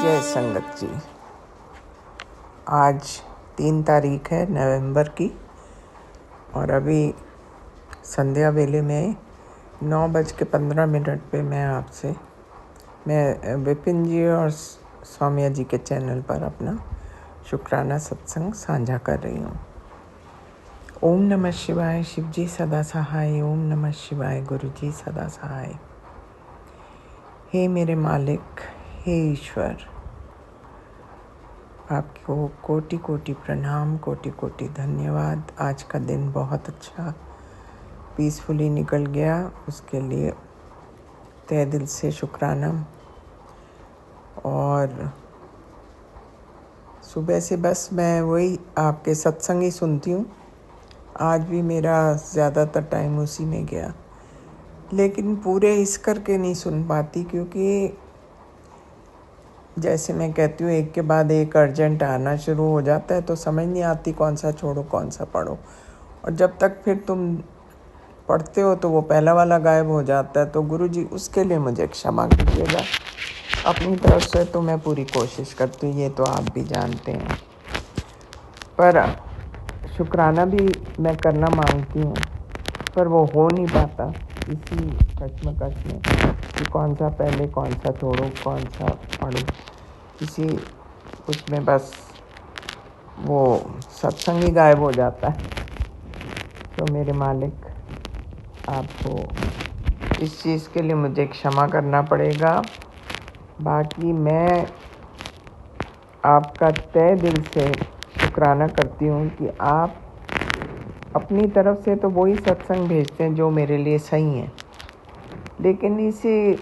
जय संगत जी। आज 3 तारीख है नवंबर की और अभी संध्या वेले में 9:15 पे मैं विपिन जी और सौम्या जी के चैनल पर अपना शुक्राना सत्संग साझा कर रही हूँ। ओम नमः शिवाय, शिव जी सदा सहाय। ओम नमः शिवाय, गुरु जी सदा सहाय। हे मेरे मालिक, हे ईश्वर, आपको कोटि कोटि प्रणाम, कोटि कोटि धन्यवाद। आज का दिन बहुत अच्छा पीसफुली निकल गया, उसके लिए तहे दिल से शुक्राना। और सुबह से बस मैं वही आपके सत्संग ही सुनती हूँ। आज भी मेरा ज़्यादातर टाइम उसी में गया, लेकिन पूरे इस करके नहीं सुन पाती, क्योंकि जैसे मैं कहती हूँ एक के बाद एक अर्जेंट आना शुरू हो जाता है, तो समझ नहीं आती कौन सा छोड़ो कौन सा पढ़ो। और जब तक फिर तुम पढ़ते हो तो वो पहला वाला गायब हो जाता है। तो गुरु जी उसके लिए मुझे क्षमा कीजिएगा। अपनी तरफ से तो मैं पूरी कोशिश करती हूँ, ये तो आप भी जानते हैं, पर शुक्राना भी मैं करना मांगती हूँ, पर वो हो नहीं पाता इसी कश्मकश में कि कौन सा पहले कौन सा छोड़ो कौन सा पढ़ो। इसी उसमें बस वो सत्संग ही गायब हो जाता है। तो मेरे मालिक, आपको इस चीज़ के लिए मुझे क्षमा करना पड़ेगा। बाकी मैं आपका तहे दिल से शुक्राना करती हूँ कि आप अपनी तरफ से तो वही सत्संग भेजते हैं जो मेरे लिए सही है, लेकिन इसी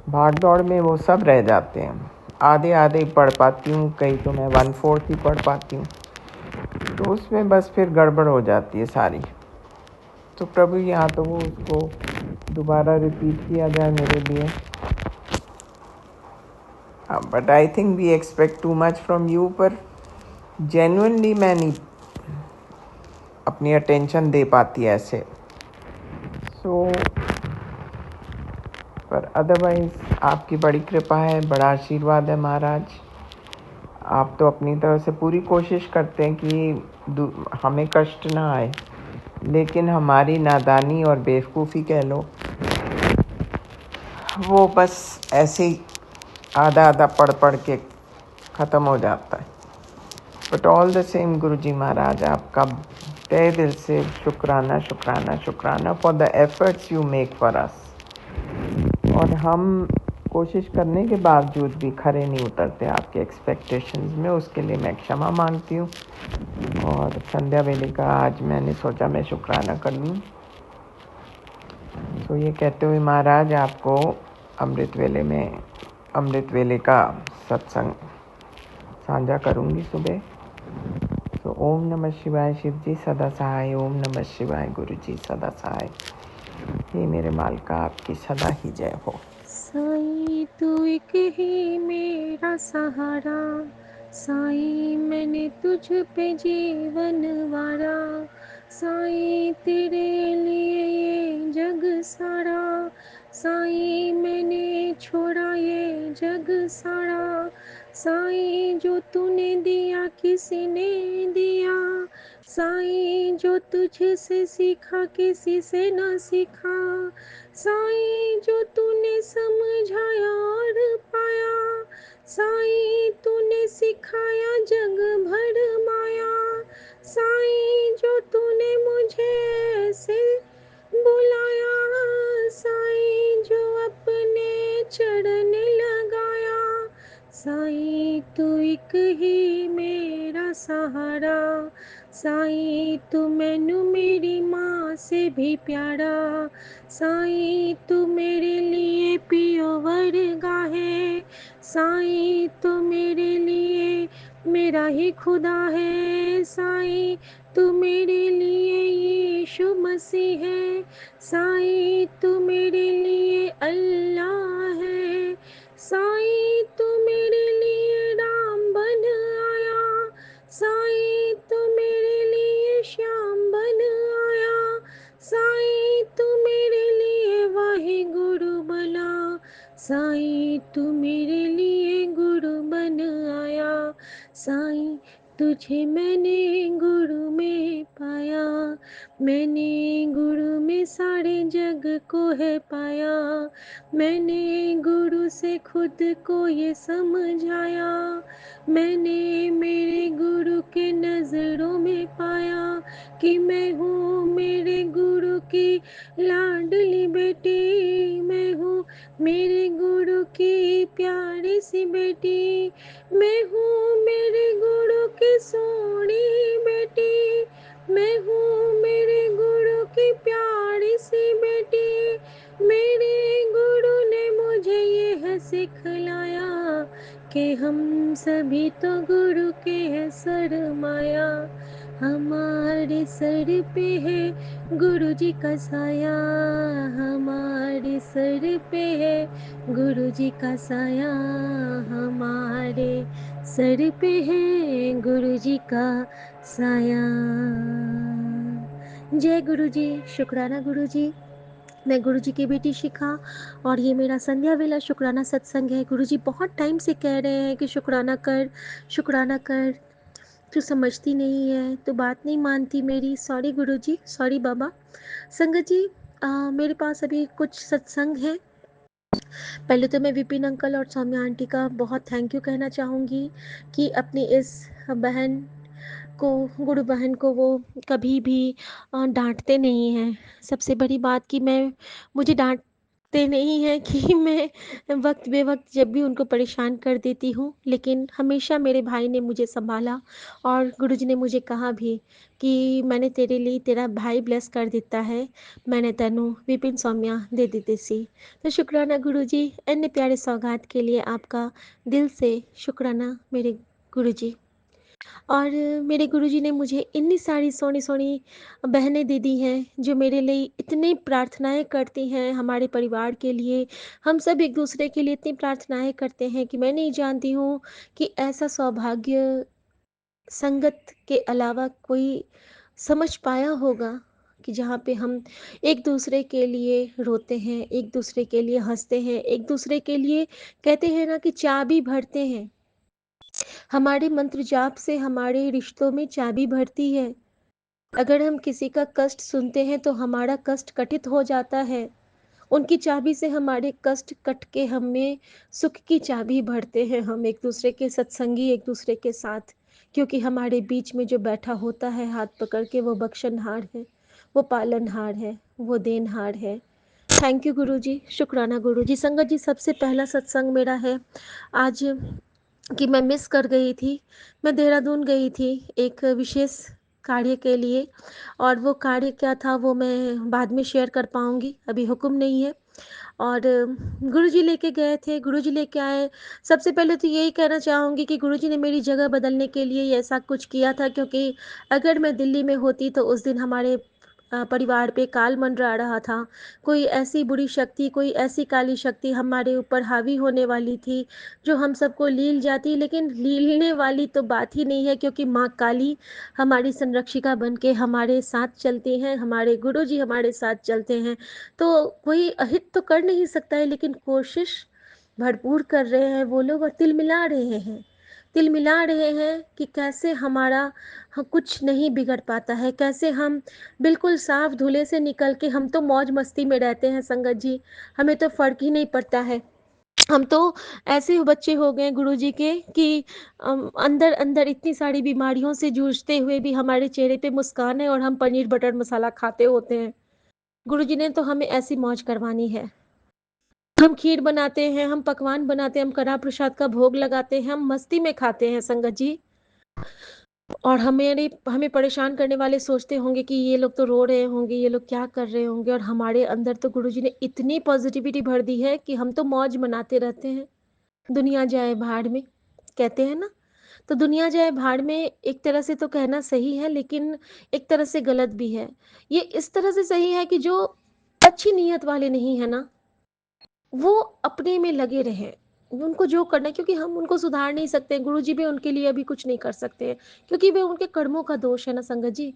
भाग दौड़ में वो सब रह जाते हैं। आधे आधे पढ़ पाती हूँ, कहीं तो मैं 1/4 ही पढ़ पाती हूँ, तो उसमें बस फिर गड़बड़ हो जाती है सारी। तो प्रभु यहाँ तो वो उसको दोबारा रिपीट किया जाए मेरे लिए। But I think we expect too much from you, पर जेन्युइनली मैं नहीं अपनी अटेंशन दे पाती ऐसे। पर अदरवाइज आपकी बड़ी कृपा है, बड़ा आशीर्वाद है महाराज। आप तो अपनी तरफ से पूरी कोशिश करते हैं कि हमें कष्ट ना आए, लेकिन हमारी नादानी और बेवकूफ़ी कह लो, वो बस ऐसे ही आधा आधा पढ़ पढ़ के ख़त्म हो जाता है। बट ऑल द सेम गुरु जी महाराज, आपका तहे दिल से शुक्राना शुक्राना शुक्राना for the efforts you make for us. और हम कोशिश करने के बावजूद भी खरे नहीं उतरते आपके एक्सपेक्टेशंस में, उसके लिए मैं क्षमा मांगती हूँ। और संध्या वेले का आज मैंने सोचा मैं शुक्राना कर लूँ। तो ये कहते हुए महाराज, आपको अमृत वेले का सत्संग साझा करूँगी सुबह। तो ओम नमः शिवाय, शिव जी सदा सहाय। ओम नमः शिवाय, गुरु जी सदा सहाय। हे मेरे मालिका, आपकी सदा ही जय हो। साईं तू एक ही मेरा सहारा, साईं मैंने तुझ पे जीवन वारा, साईं तेरे लिए ये जग सारा, साईं मैंने छोड़ा ये जग सारा, साईं जो तूने दिया किसी ने दिया, साईं जो तुझसे सीखा किसी से न सीखा, साईं जो तूने समझाया और पाया, साईं तूने सिखाया जग भर माया, साईं जो तूने मुझे ऐसे बुलाया, साईं जो अपने चरण लगाया, साईं तू एक ही मेरा सहारा, साईं तू मैनू मेरी माँ से भी प्यारा, साईं तू मेरे लिए पियो वर्गा है, साईं तू मेरे लिए मेरा ही खुदा है, साईं तू मेरे लिए यीशु मसीह है, साईं तू मेरे लिए अल्लाह है, साईं तू मेरे लिए राम बन आया, साईं तू मेरे लिए श्याम बन आया, साईं तू मेरे लिए वाहे गुरु बना, साईं तू मेरे तुझे मैंने गुरु में पाया, मैंने गुरु में सारे जग को है पाया, मैंने गुरु से खुद को ये समझाया, मैंने मेरे गुरु के नजरों में पाया कि मैं हूँ मेरे गुरु की लाडली बेटी, मैं हूँ मेरे गुरु की प्यारी सी बेटी, मैं हूँ मेरे गुरु की सोनी बेटी, मैं हूँ मेरे गुरु की प्यारी सी बेटी, मेरे गुरु ने मुझे यह सिखलाया कि हम सभी तो गुरु के हैं सरमाया, हमारे सर पे है गुरु जी का साया, हमारे सर पे है गुरु जी का साया, हमारे सर पे है गुरु जी का साया। जय गुरु जी, शुक्राना गुरु जी। मैं गुरु जी की बेटी शिखा और ये मेरा संध्या वेला शुक्राना सत्संग है। गुरु जी बहुत टाइम से कह रहे हैं कि शुक्राना कर, शुक्राना कर। तू समझती नहीं है, तो बात नहीं मानती मेरी। सॉरी गुरु जी, सॉरी बाबा। संगत जी, मेरे पास अभी कुछ सत्संग है। पहले तो मैं विपिन अंकल और सौम्या आंटी का बहुत थैंक यू कहना चाहूँगी कि अपनी इस बहन को, गुरु बहन को वो कभी भी डांटते नहीं हैं। सबसे बड़ी बात कि मुझे डांटते नहीं हैं कि मैं वक्त बेवक्त जब भी उनको परेशान कर देती हूँ, लेकिन हमेशा मेरे भाई ने मुझे संभाला और गुरुजी ने मुझे कहा भी कि मैंने तेरे लिए, तेरा भाई ब्लेस कर देता है, मैंने तेनू विपिन सौम्या दे दी सी। तो शुक्राना गुरुजी, इतने प्यारे सौगात के लिए आपका दिल से शुक्राना मेरे गुरुजी। और मेरे गुरुजी ने मुझे इतनी सारी सोनी-सोनी बहनें दे दी हैं, जो मेरे लिए इतनी प्रार्थनाएँ करती हैं हमारे परिवार के लिए। हम सब एक-दूसरे के लिए इतनी प्रार्थनाएँ करते हैं कि मैं नहीं जानती हूँ कि ऐसा सौभाग्य संगत के अलावा कोई समझ पाया होगा कि जहाँ पे हम एक-दूसरे के लिए रोते हैं, एक-दूसरे के लिए हँसते हैं, एक-दूसरे के लिए कहते हैं ना कि चाबी भरते हैं। हमारे मंत्र जाप से हमारे रिश्तों में चाबी भरती है। अगर हम किसी का कष्ट सुनते हैं तो हमारा कष्ट कटित हो जाता है। उनकी चाबी से हमारे कष्ट कट के हमें सुख की चाबी भरते हैं हम एक-दूसरे के सत्संगी एक-दूसरे के साथ। क्योंकि हमारे बीच में जो बैठा होता है हाथ पकड़ के, वो बख्शनहार है, वो पालनहार है, वो देनहार है। थैंक यू गुरुजी, शुक्राना गुरुजी। संगत जी, सबसे पहला सत्संग मेरा है आज कि मैं मिस कर गई थी। मैं देहरादून गई थी एक विशेष कार्य के लिए, और वो कार्य क्या था वो मैं बाद में शेयर कर पाऊँगी, अभी हुक्म नहीं है। और गुरुजी लेके गए थे, गुरुजी लेके आए। सबसे पहले तो यही कहना चाहूँगी कि गुरुजी ने मेरी जगह बदलने के लिए ये ऐसा कुछ किया था, क्योंकि अगर मैं दिल्ली में होती तो उस दिन हमारे परिवार पे काल मंडरा रहा था। कोई ऐसी बुरी शक्ति, कोई ऐसी काली शक्ति हमारे ऊपर हावी होने वाली थी, जो हम सबको लील जाती। लेकिन लीलने वाली तो बात ही नहीं है, क्योंकि माँ काली हमारी संरक्षिका बन के हमारे साथ चलती हैं, हमारे गुरुजी हमारे साथ चलते हैं। तो कोई अहित तो कर नहीं सकता है, लेकिन कोशिश भरपूर कर रहे हैं वो लोग और तिल मिला रहे हैं। तिल मिला रहे हैं कि कैसे हमारा कुछ नहीं बिगड़ पाता है, कैसे हम बिल्कुल साफ धुले से निकल के, हम तो मौज मस्ती में रहते हैं संगत जी, हमें तो फ़र्क ही नहीं पड़ता है। हम तो ऐसे बच्चे हो गए गुरुजी के कि अंदर अंदर इतनी सारी बीमारियों से जूझते हुए भी हमारे चेहरे पे मुस्कान है और हम पनीर बटर मसाला खाते होते हैं। गुरुजी ने तो हमें ऐसी मौज करवानी है। हम खीर बनाते हैं, हम पकवान बनाते हैं, हम कड़ा प्रसाद का भोग लगाते हैं, हम मस्ती में खाते हैं संगत जी। और हमें परेशान करने वाले सोचते होंगे कि ये लोग तो रो रहे होंगे, ये लोग क्या कर रहे होंगे, और हमारे अंदर तो गुरुजी ने इतनी पॉजिटिविटी भर दी है कि हम तो मौज मनाते रहते हैं। दुनिया जाए भाड़ में, कहते हैं ना? तो दुनिया जाए भाड़ में एक तरह से तो कहना सही है, लेकिन एक तरह से गलत भी है। ये इस तरह से सही है कि जो अच्छी नीयत वाले नहीं है ना, वो अपने में लगे रहें। उनको जो करना है, क्योंकि हम उनको सुधार नहीं सकते, गुरुजी भी उनके लिए अभी कुछ नहीं कर सकते हैं, क्योंकि वे उनके कर्मों का दोष है ना संगत जी।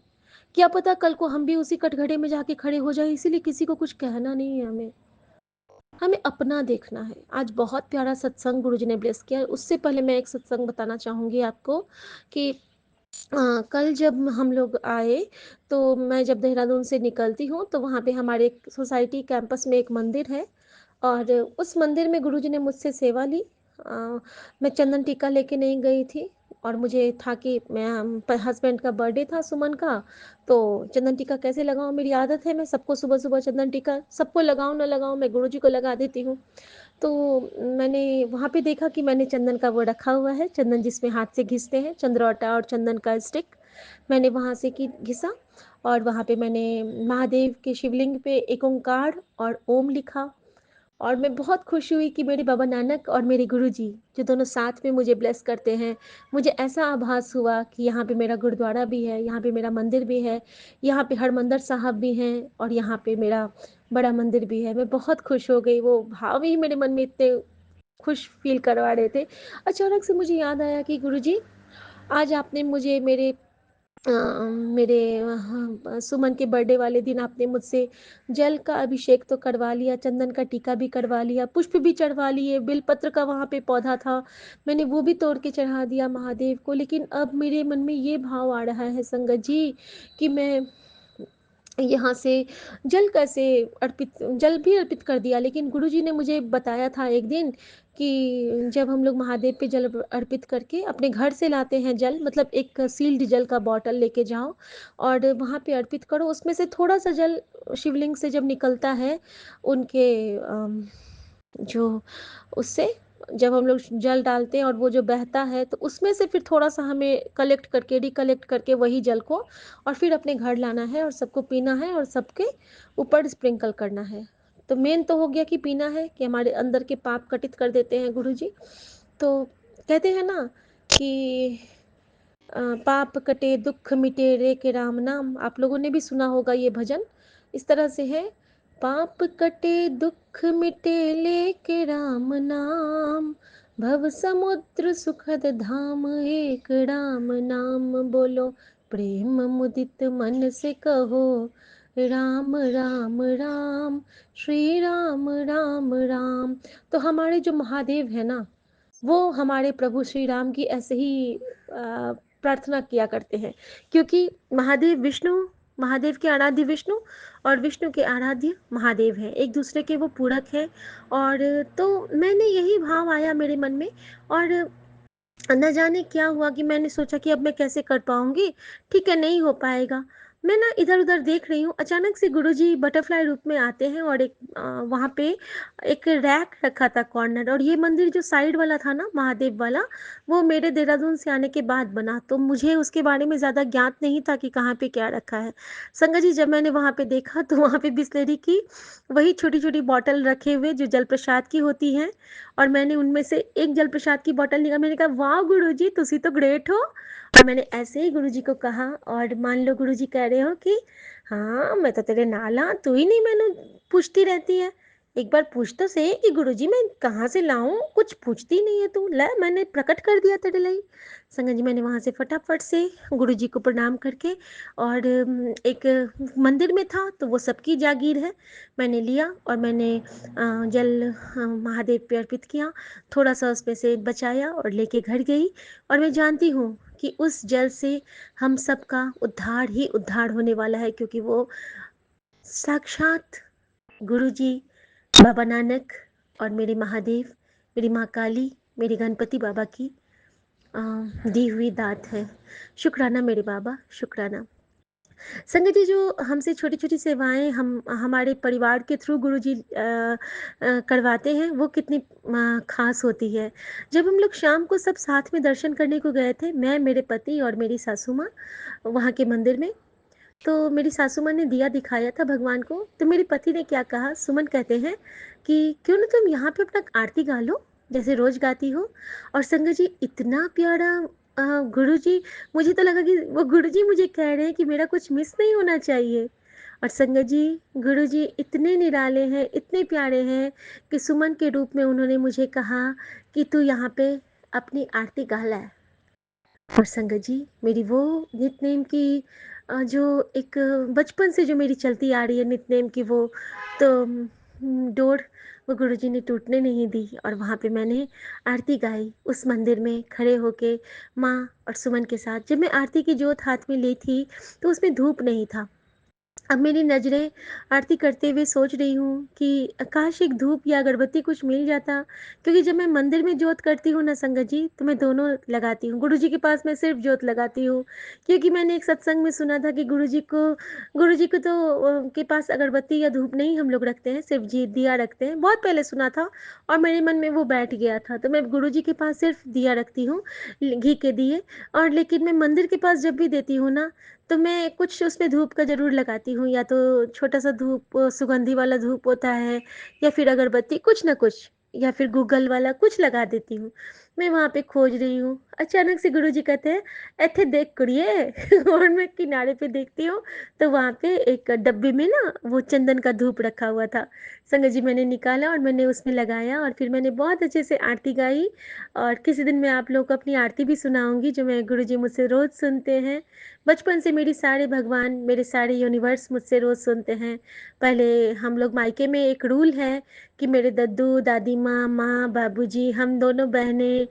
क्या पता कल को हम भी उसी कटघरे में जाके खड़े हो जाएँ, इसीलिए किसी को कुछ कहना नहीं है हमें। हमें अपना देखना है। आज बहुत प्यारा सत्संग गुरुजी ने ब्लेस किया। उससे पहले मैं एक सत्संग बताना चाहूँगी आपको कि कल जब हम लोग आए, तो मैं जब देहरादून से निकलती हूँ, तो वहाँ पे हमारे एक सोसाइटी कैंपस में एक मंदिर है और उस मंदिर में गुरुजी ने मुझसे सेवा ली। मैं चंदन टीका लेके नहीं गई थी और मुझे था कि मैं हस्बैंड का बर्थडे था सुमन का, तो चंदन टीका कैसे लगाऊँ? मेरी आदत है मैं सबको सुबह-सुबह चंदन टीका सबको लगाऊँ ना लगाऊँ, मैं गुरुजी को लगा देती हूँ। तो मैंने वहाँ पे देखा कि मैंने चंदन का वो रखा हुआ है, चंदन जिसमें हाथ से घिसते हैं, चंद्रौटा और चंदन का स्टिक। मैंने वहाँ से की घिसा और वहाँ पे मैंने महादेव के शिवलिंग पे एक ओंकार और ओम लिखा और मैं बहुत खुश हुई कि मेरे बाबा नानक और मेरे गुरुजी, जो दोनों साथ में मुझे ब्लेस करते हैं, मुझे ऐसा आभास हुआ कि यहाँ पे मेरा गुरुद्वारा भी है, यहाँ पे मेरा मंदिर भी है, यहाँ पे हरमंदिर साहब भी हैं और यहाँ पे मेरा बड़ा मंदिर भी है। मैं बहुत खुश हो गई, वो भाव ही मेरे मन में इतने खुश फ़ील करवा रहे थे। अचानक से मुझे याद आया कि गुरुजी, आज आपने मुझे मेरे सुमन के बर्थडे वाले दिन आपने मुझसे जल का अभिषेक तो करवा लिया, चंदन का टीका भी करवा लिया, पुष्प भी चढ़वा लिए, बेलपत्र का वहाँ पे पौधा था, मैंने वो भी तोड़ के चढ़ा दिया महादेव को। लेकिन अब मेरे मन में ये भाव आ रहा है संगत जी कि मैं यहाँ से जल भी अर्पित कर दिया, लेकिन गुरुजी ने मुझे बताया था एक दिन कि जब हम लोग महादेव पे जल अर्पित करके अपने घर से लाते हैं जल, मतलब एक सील्ड जल का बॉटल लेके जाओ और वहाँ पे अर्पित करो, उसमें से थोड़ा सा जल शिवलिंग से जब निकलता है उनके जो उससे जब हम लोग जल डालते हैं और वो जो बहता है तो उसमें से फिर थोड़ा सा हमें कलेक्ट करके रिकलेक्ट करके वही जल को और फिर अपने घर लाना है और सबको पीना है और सबके ऊपर स्प्रिंकल करना है। तो मेन तो हो गया कि पीना है, कि हमारे अंदर के पाप कटित कर देते हैं गुरुजी। तो कहते हैं ना कि पाप कटे दुख मिटे रे के राम नाम, आप लोगों ने भी सुना होगा ये भजन। इस तरह से है, पाप कटे दुख मिटे लेके राम नाम, भव समुद्र सुखद धाम एक राम नाम, बोलो प्रेम मुदित मन से कहो राम राम राम, श्री राम राम राम। तो हमारे जो महादेव है ना, वो हमारे प्रभु श्री राम की ऐसे ही प्रार्थना किया करते हैं, क्योंकि महादेव के आराध्य विष्णु और विष्णु के आराध्य महादेव हैं, एक दूसरे के वो पूरक हैं। और तो मैंने यही भाव आया मेरे मन में और न जाने क्या हुआ कि मैंने सोचा कि अब मैं कैसे कर पाऊँगी, ठीक है नहीं हो पाएगा। मैं ना इधर-उधर देख रही हूँ, अचानक से गुरुजी बटरफ्लाई रूप में आते हैं और वहाँ पे एक रैक रखा था कॉर्नर, और ये मंदिर जो साइड वाला था ना महादेव वाला, वो मेरे देहरादून से आने के बाद बना, तो मुझे उसके बारे में ज़्यादा ज्ञात नहीं था कि कहाँ पे क्या रखा है। संगत जी, जब मैंने वहाँ पे देखा तो वहाँ पे बिसलेरी की वही छोटी-छोटी बॉटल रखे हुए जो जल प्रसाद की होती हैं, और मैंने उनमें से एक जल प्रसाद की बॉटल निकाली, मैंने कहा वाह गुरुजी तुसी तो ग्रेट हो। और मैंने ऐसे ही गुरुजी को कहा और मान लो गुरुजी कह रहे हो कि हाँ मैं तो तेरे नाल हाँ, तू ही नहीं मैंने पूछती रहती है, एक बार पूछ तो सही कि गुरुजी मैं कहाँ से लाऊं, कुछ पूछती नहीं है तू, ले मैंने प्रकट कर दिया तेरे लिए। संगत जी, मैंने वहाँ से फटाफट से गुरुजी को प्रणाम करके और एक मंदिर में था तो वो सबकी जागीर है, मैंने लिया और मैंने जल महादेव पे अर्पित किया, थोड़ा सा उसमें से बचाया और लेके घर गई। और मैं जानती हूँ कि उस जल से हम सबका उद्धार ही उद्धार होने वाला है, क्योंकि वो साक्षात गुरुजी, बाबा नानक और मेरे महादेव, मेरी माँ काली, मेरे गणपति बाबा की दी हुई दात है। शुक्राना मेरे बाबा, शुक्राना। संगत जी, जो हमसे छोटी-छोटी सेवाएँ हम हमारे परिवार के थ्रू गुरुजी करवाते हैं, वो कितनी ख़ास होती है। जब हम लोग शाम को सब साथ में दर्शन करने को गए थे, मैं, मेरे पति और मेरी सासू माँ, वहाँ के मंदिर में, तो मेरी सासू माँ ने दिया दिखाया था भगवान को, तो मेरे पति ने क्या कहा, सुमन कहते हैं कि क्यों ना तुम यहाँ पे अपना आरती गा लो, जैसे रोज़ गाती हो। और संगत जी, इतना प्यारा गुरुजी, मुझे तो लगा कि वो गुरुजी मुझे कह रहे हैं कि मेरा कुछ मिस नहीं होना चाहिए। और संगत जी, गुरुजी इतने निराले हैं, इतने प्यारे हैं कि सुमन के रूप में उन्होंने मुझे कहा कि तू यहाँ पे अपनी आरती गा ला। और संगत जी, मेरी वो नितनेम की जो एक बचपन से जो मेरी चलती आ रही है नितनेम की, वो तो डोर वो गुरुजी ने टूटने नहीं दी और वहाँ पे मैंने आरती गाई उस मंदिर में खड़े होके माँ और सुमन के साथ। जब मैं आरती की जोत हाथ में ली थी, तो उसमें धूप नहीं था। अब मेरी नज़रें आरती करते हुए सोच रही हूँ कि काश एक धूप या अगरबत्ती कुछ मिल जाता, क्योंकि जब मैं मंदिर में जोत करती हूँ ना संगत जी, तो मैं दोनों लगाती हूँ। गुरुजी के पास मैं सिर्फ जोत लगाती हूँ, क्योंकि मैंने एक सत्संग में सुना था कि गुरुजी को तो के पास अगरबत्ती या धूप नहीं हम लोग रखते हैं, सिर्फ जी दिया रखते हैं। बहुत पहले सुना था और मेरे मन में वो बैठ गया था, तो मैं गुरुजी के पास सिर्फ दिया रखती हूँ, घी के दिए। और लेकिन मैं मंदिर के पास जब भी देती हूँ ना, तो मैं कुछ उसमें धूप का ज़रूर लगाती हूँ, या तो छोटा-सा धूप सुगंधी वाला धूप होता है, या फिर अगरबत्ती कुछ ना कुछ, या फिर गूगल वाला कुछ लगा देती हूँ। मैं वहाँ पे खोज रही हूँ, अचानक से गुरुजी कहते हैं, "एथे देख कुड़िए" और मैं किनारे पे देखती हूँ, तो वहाँ पे एक डब्बे में ना वो चंदन का धूप रखा हुआ था। संगत जी मैंने निकाला और मैंने उसमें लगाया और फिर मैंने बहुत अच्छे से आरती गाई। और किसी दिन मैं आप लोगों को अपनी आरती भी सुनाऊँगी, जो मैं गुरुजी मुझसे रोज़ सुनते हैं। बचपन से मेरी सारे भगवान, मेरे सारे यूनिवर्स मुझसे रोज़ सुनते हैं। पहले हम लोग मायके में एक रूल है कि मेरे दद्दू, दादी माँ, माँ, बाबूजी, हम दोनों बहनें,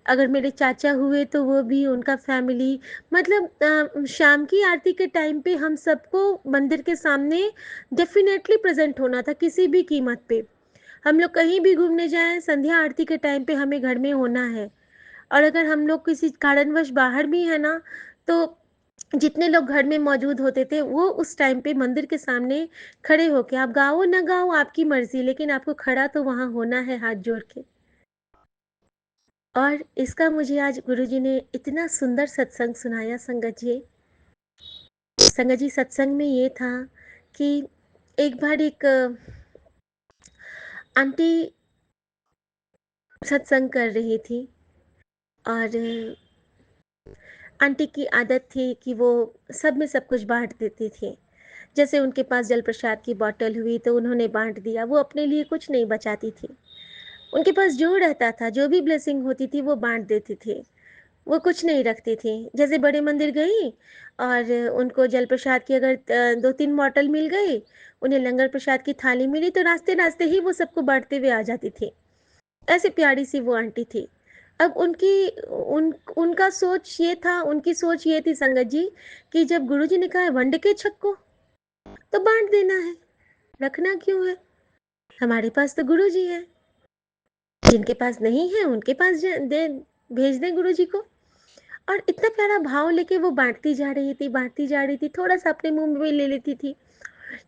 अगर मेरे चाचा हुए तो वो भी, उनका फैमिली, मतलब शाम की आरती के टाइम पे हम सबको मंदिर के सामने डेफ़िनेटली प्रेज़ेंट होना था किसी भी कीमत पे। हम लोग कहीं भी घूमने जाएँ, संध्या आरती के टाइम पे हमें घर में होना है। और अगर हम लोग किसी कारणवश बाहर भी हैं ना, तो जितने लोग घर में मौजूद होते थे, वो उस टाइम पे मंदिर के सामने खड़े होके, आप गाओ ना गाओ आपकी मर्ज़ी, लेकिन आपको खड़ा तो वहाँ होना है हाथ जोड़ के। और इसका मुझे आज गुरुजी ने इतना सुंदर सत्संग सुनाया संगत जी। संगत जी, सत्संग में ये था कि एक बार एक आंटी सत्संग कर रही थी, और आंटी की आदत थी कि वो सब में सब कुछ बाँट देती थी। जैसे उनके पास जल प्रसाद की बॉटल हुई तो उन्होंने बाँट दिया, वो अपने लिए कुछ नहीं बचाती थी। उनके पास जो रहता था, जो भी ब्लेसिंग होती थी वो बाँट देती थी, वो कुछ नहीं रखती थी। जैसे बड़े मंदिर गई और उनको जल प्रसाद की अगर 2-3 बॉटल मिल गई, उन्हें लंगर प्रसाद की थाली मिली तो रास्ते-रास्ते ही वो सबको बाँटते हुए आ जाती थी। ऐसी प्यारी-सी वो आंटी थी। अब उनकी सोच ये थी संगत जी, कि जब गुरुजी ने कहा है वंड के छक्को, तो बाँट देना है, रखना क्यों है? हमारे पास तो गुरुजी हैं, जिनके पास नहीं है उनके पास ज दे भेज दें गुरुजी को। और इतना प्यारा भाव लेके वो बाँटती जा रही थी, थोड़ा-सा अपने मुँह में भी ले लेती थी।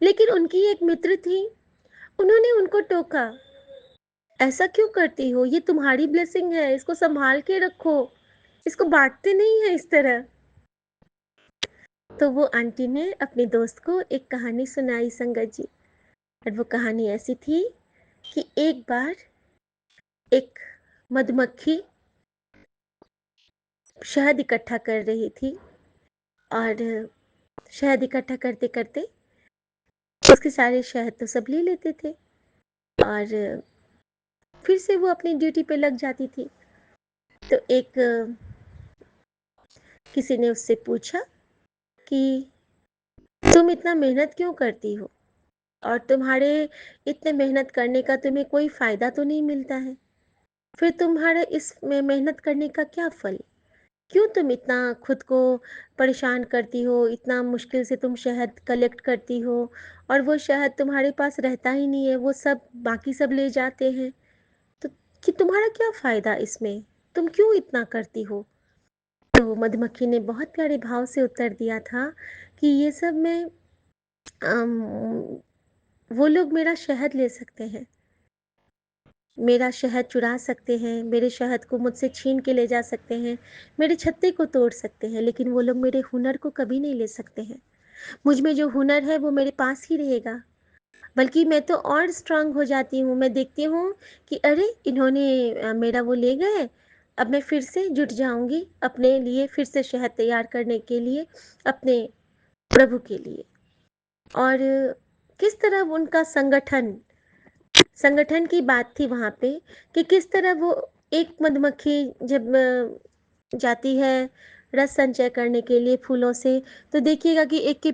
लेकिन उनकी एक मित्र थी, उन्होंने उनको टोका, "ऐसा क्यों करती हो? ये तुम्हारी ब्लेसिंग है, इसको सँभाल के रखो, इसको बाँटते नहीं हैं इस तरह।" तो वो आंटी ने अपने दोस्त को एक कहानी सुनाई संगत जी, और वो कहानी ऐसी थी कि एक बार एक मधुमक्खी शहद इकट्ठा कर रही थी, और शहद इकट्ठा करते-करते उसके सारे शहद तो सब ले लेते थे, और फिर से वो अपनी ड्यूटी पे लग जाती थी। तो एक किसी ने उससे पूछा कि तुम इतना मेहनत क्यों करती हो? और तुम्हारे इतने मेहनत करने का तुम्हें कोई फ़ायदा तो नहीं मिलता है? फिर तुम्हारे इस में मेहनत करने का क्या फल? क्यों तुम इतना खुद को परेशान करती हो, इतना मुश्किल से तुम शहद कलेक्ट करती हो, और वो शहद तुम्हारे पास रहता ही नहीं है, वो सब बाकी सब ले जाते हैं, तो कि तुम्हारा क्या फ़ायदा इसमें? तुम क्यों इतना करती हो? तो मधुमक्खी ने बहुत प्यारे भाव से उत्तर दिया था कि ये सब मैं अम, वो लोग मेरा शहद ले सकते हैं, मेरा शहद चुरा सकते हैं, मेरे शहद को मुझसे छीन के ले जा सकते हैं, मेरे छत्ते को तोड़ सकते हैं, लेकिन वो लोग मेरे हुनर को कभी नहीं ले सकते हैं। मुझ में जो हुनर है वो मेरे पास ही रहेगा, बल्कि मैं तो और स्ट्रांग हो जाती हूँ। मैं देखती हूँ कि अरे! इन्होंने मेरा वो ले गए, अब मैं फिर से जुट जाऊँगी अपने लिए फिर से शहद तैयार करने के लिए, अपने प्रभु के लिए। और किस तरह उनका संगठन की बात थी वहाँ पे, कि किस तरह वो एक मधुमक्खी जब जाती है रस संचय करने के लिए फूलों से, तो देखिएगा कि एक के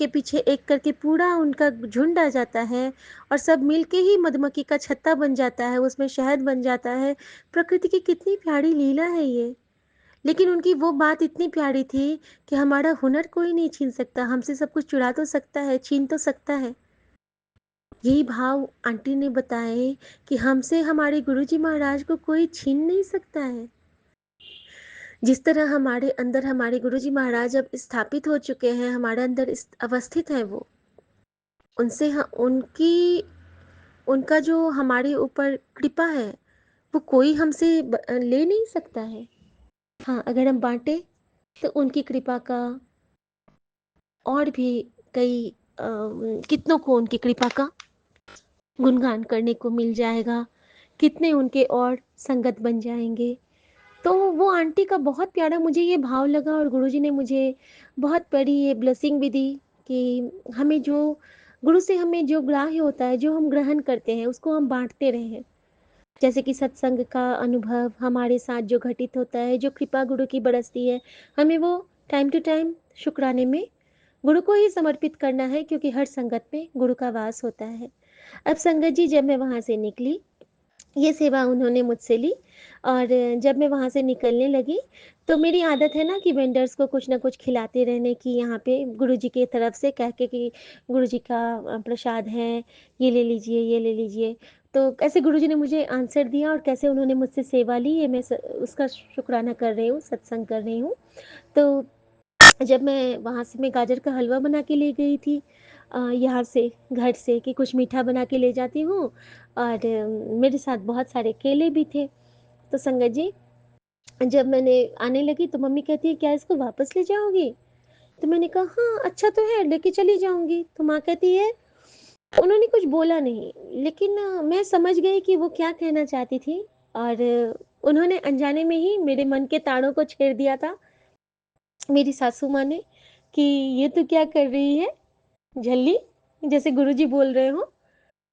पीछे एक करके पूरा उनका झुंड आ जाता है और सब मिलके ही मधुमक्खी का छत्ता बन जाता है, उसमें शहद बन जाता है। प्रकृति की कितनी प्यारी लीला है ये। लेकिन उनकी वो बात इतनी प्यारी थी कि हमारा हुनर कोई नहीं छीन सकता, हमसे सब कुछ चुरा तो सकता है, छीन तो सकता है। यही भाव आंटी ने बताए कि हमसे हमारे गुरुजी महाराज को कोई छीन नहीं सकता है। जिस तरह हमारे अंदर हमारे गुरुजी महाराज अब स्थापित हो चुके हैं, हमारे अंदर अवस्थित हैं वो, उनसे उनकी उनका जो हमारे ऊपर कृपा है वो कोई हमसे ले नहीं सकता है। हाँ, अगर हम बांटे तो उनकी कृपा का और भी कई कितनों को उनकी कृपा का गुणगान करने को मिल जाएगा, कितने उनके और संगत बन जाएंगे। तो वो आंटी का बहुत प्यारा मुझे ये भाव लगा और गुरुजी ने मुझे बहुत बड़ी ये ब्लेसिंग भी दी कि हमें जो गुरु से हमें जो ग्राह्य होता है, जो हम ग्रहण करते हैं, उसको हम बांटते रहें। जैसे कि सत्संग का अनुभव हमारे साथ जो घटित होता है, जो कृपा गुरु की बरसती है, हमें वो टाइम टू टाइम शुक्राने में गुरु को ही समर्पित करना है, क्योंकि हर संगत में गुरु का वास होता है। अब संगत जी, जब मैं वहाँ से निकली, ये सेवा उन्होंने मुझसे ली और जब मैं वहाँ से निकलने लगी तो मेरी आदत है ना कि वेंडर्स को कुछ ना कुछ खिलाते रहने की, यहाँ पे गुरुजी की तरफ से कह के कि गुरुजी का प्रसाद है, ये ले लीजिए, ये ले लीजिए। तो कैसे गुरुजी ने मुझे आंसर दिया और कैसे उन्होंने मुझसे सेवा ली, ये मैं उसका शुक्राना कर रही हूँ, सत्संग कर रही हूँ। तो जब मैं वहाँ से मैं गाजर का हलवा बना के ले गई थी यहाँ से घर से कि कुछ मीठा बना के ले जाती हूँ, और मेरे साथ बहुत सारे केले भी थे। तो संगत जी, जब मैंने आने लगी तो मम्मी कहती है, क्या इसको वापस ले जाओगी? तो मैंने कहा हाँ, अच्छा तो है, लेके चली जाऊंगी। तो माँ कहती है, उन्होंने कुछ बोला नहीं, लेकिन मैं समझ गई कि वो क्या कहना चाहती थी। और उन्होंने अनजाने में ही मेरे मन के तारों को छेड़ दिया था, मेरी सासू माँ ने, कि ये तो क्या कर रही है झल्ली, जैसे गुरुजी बोल रहे हो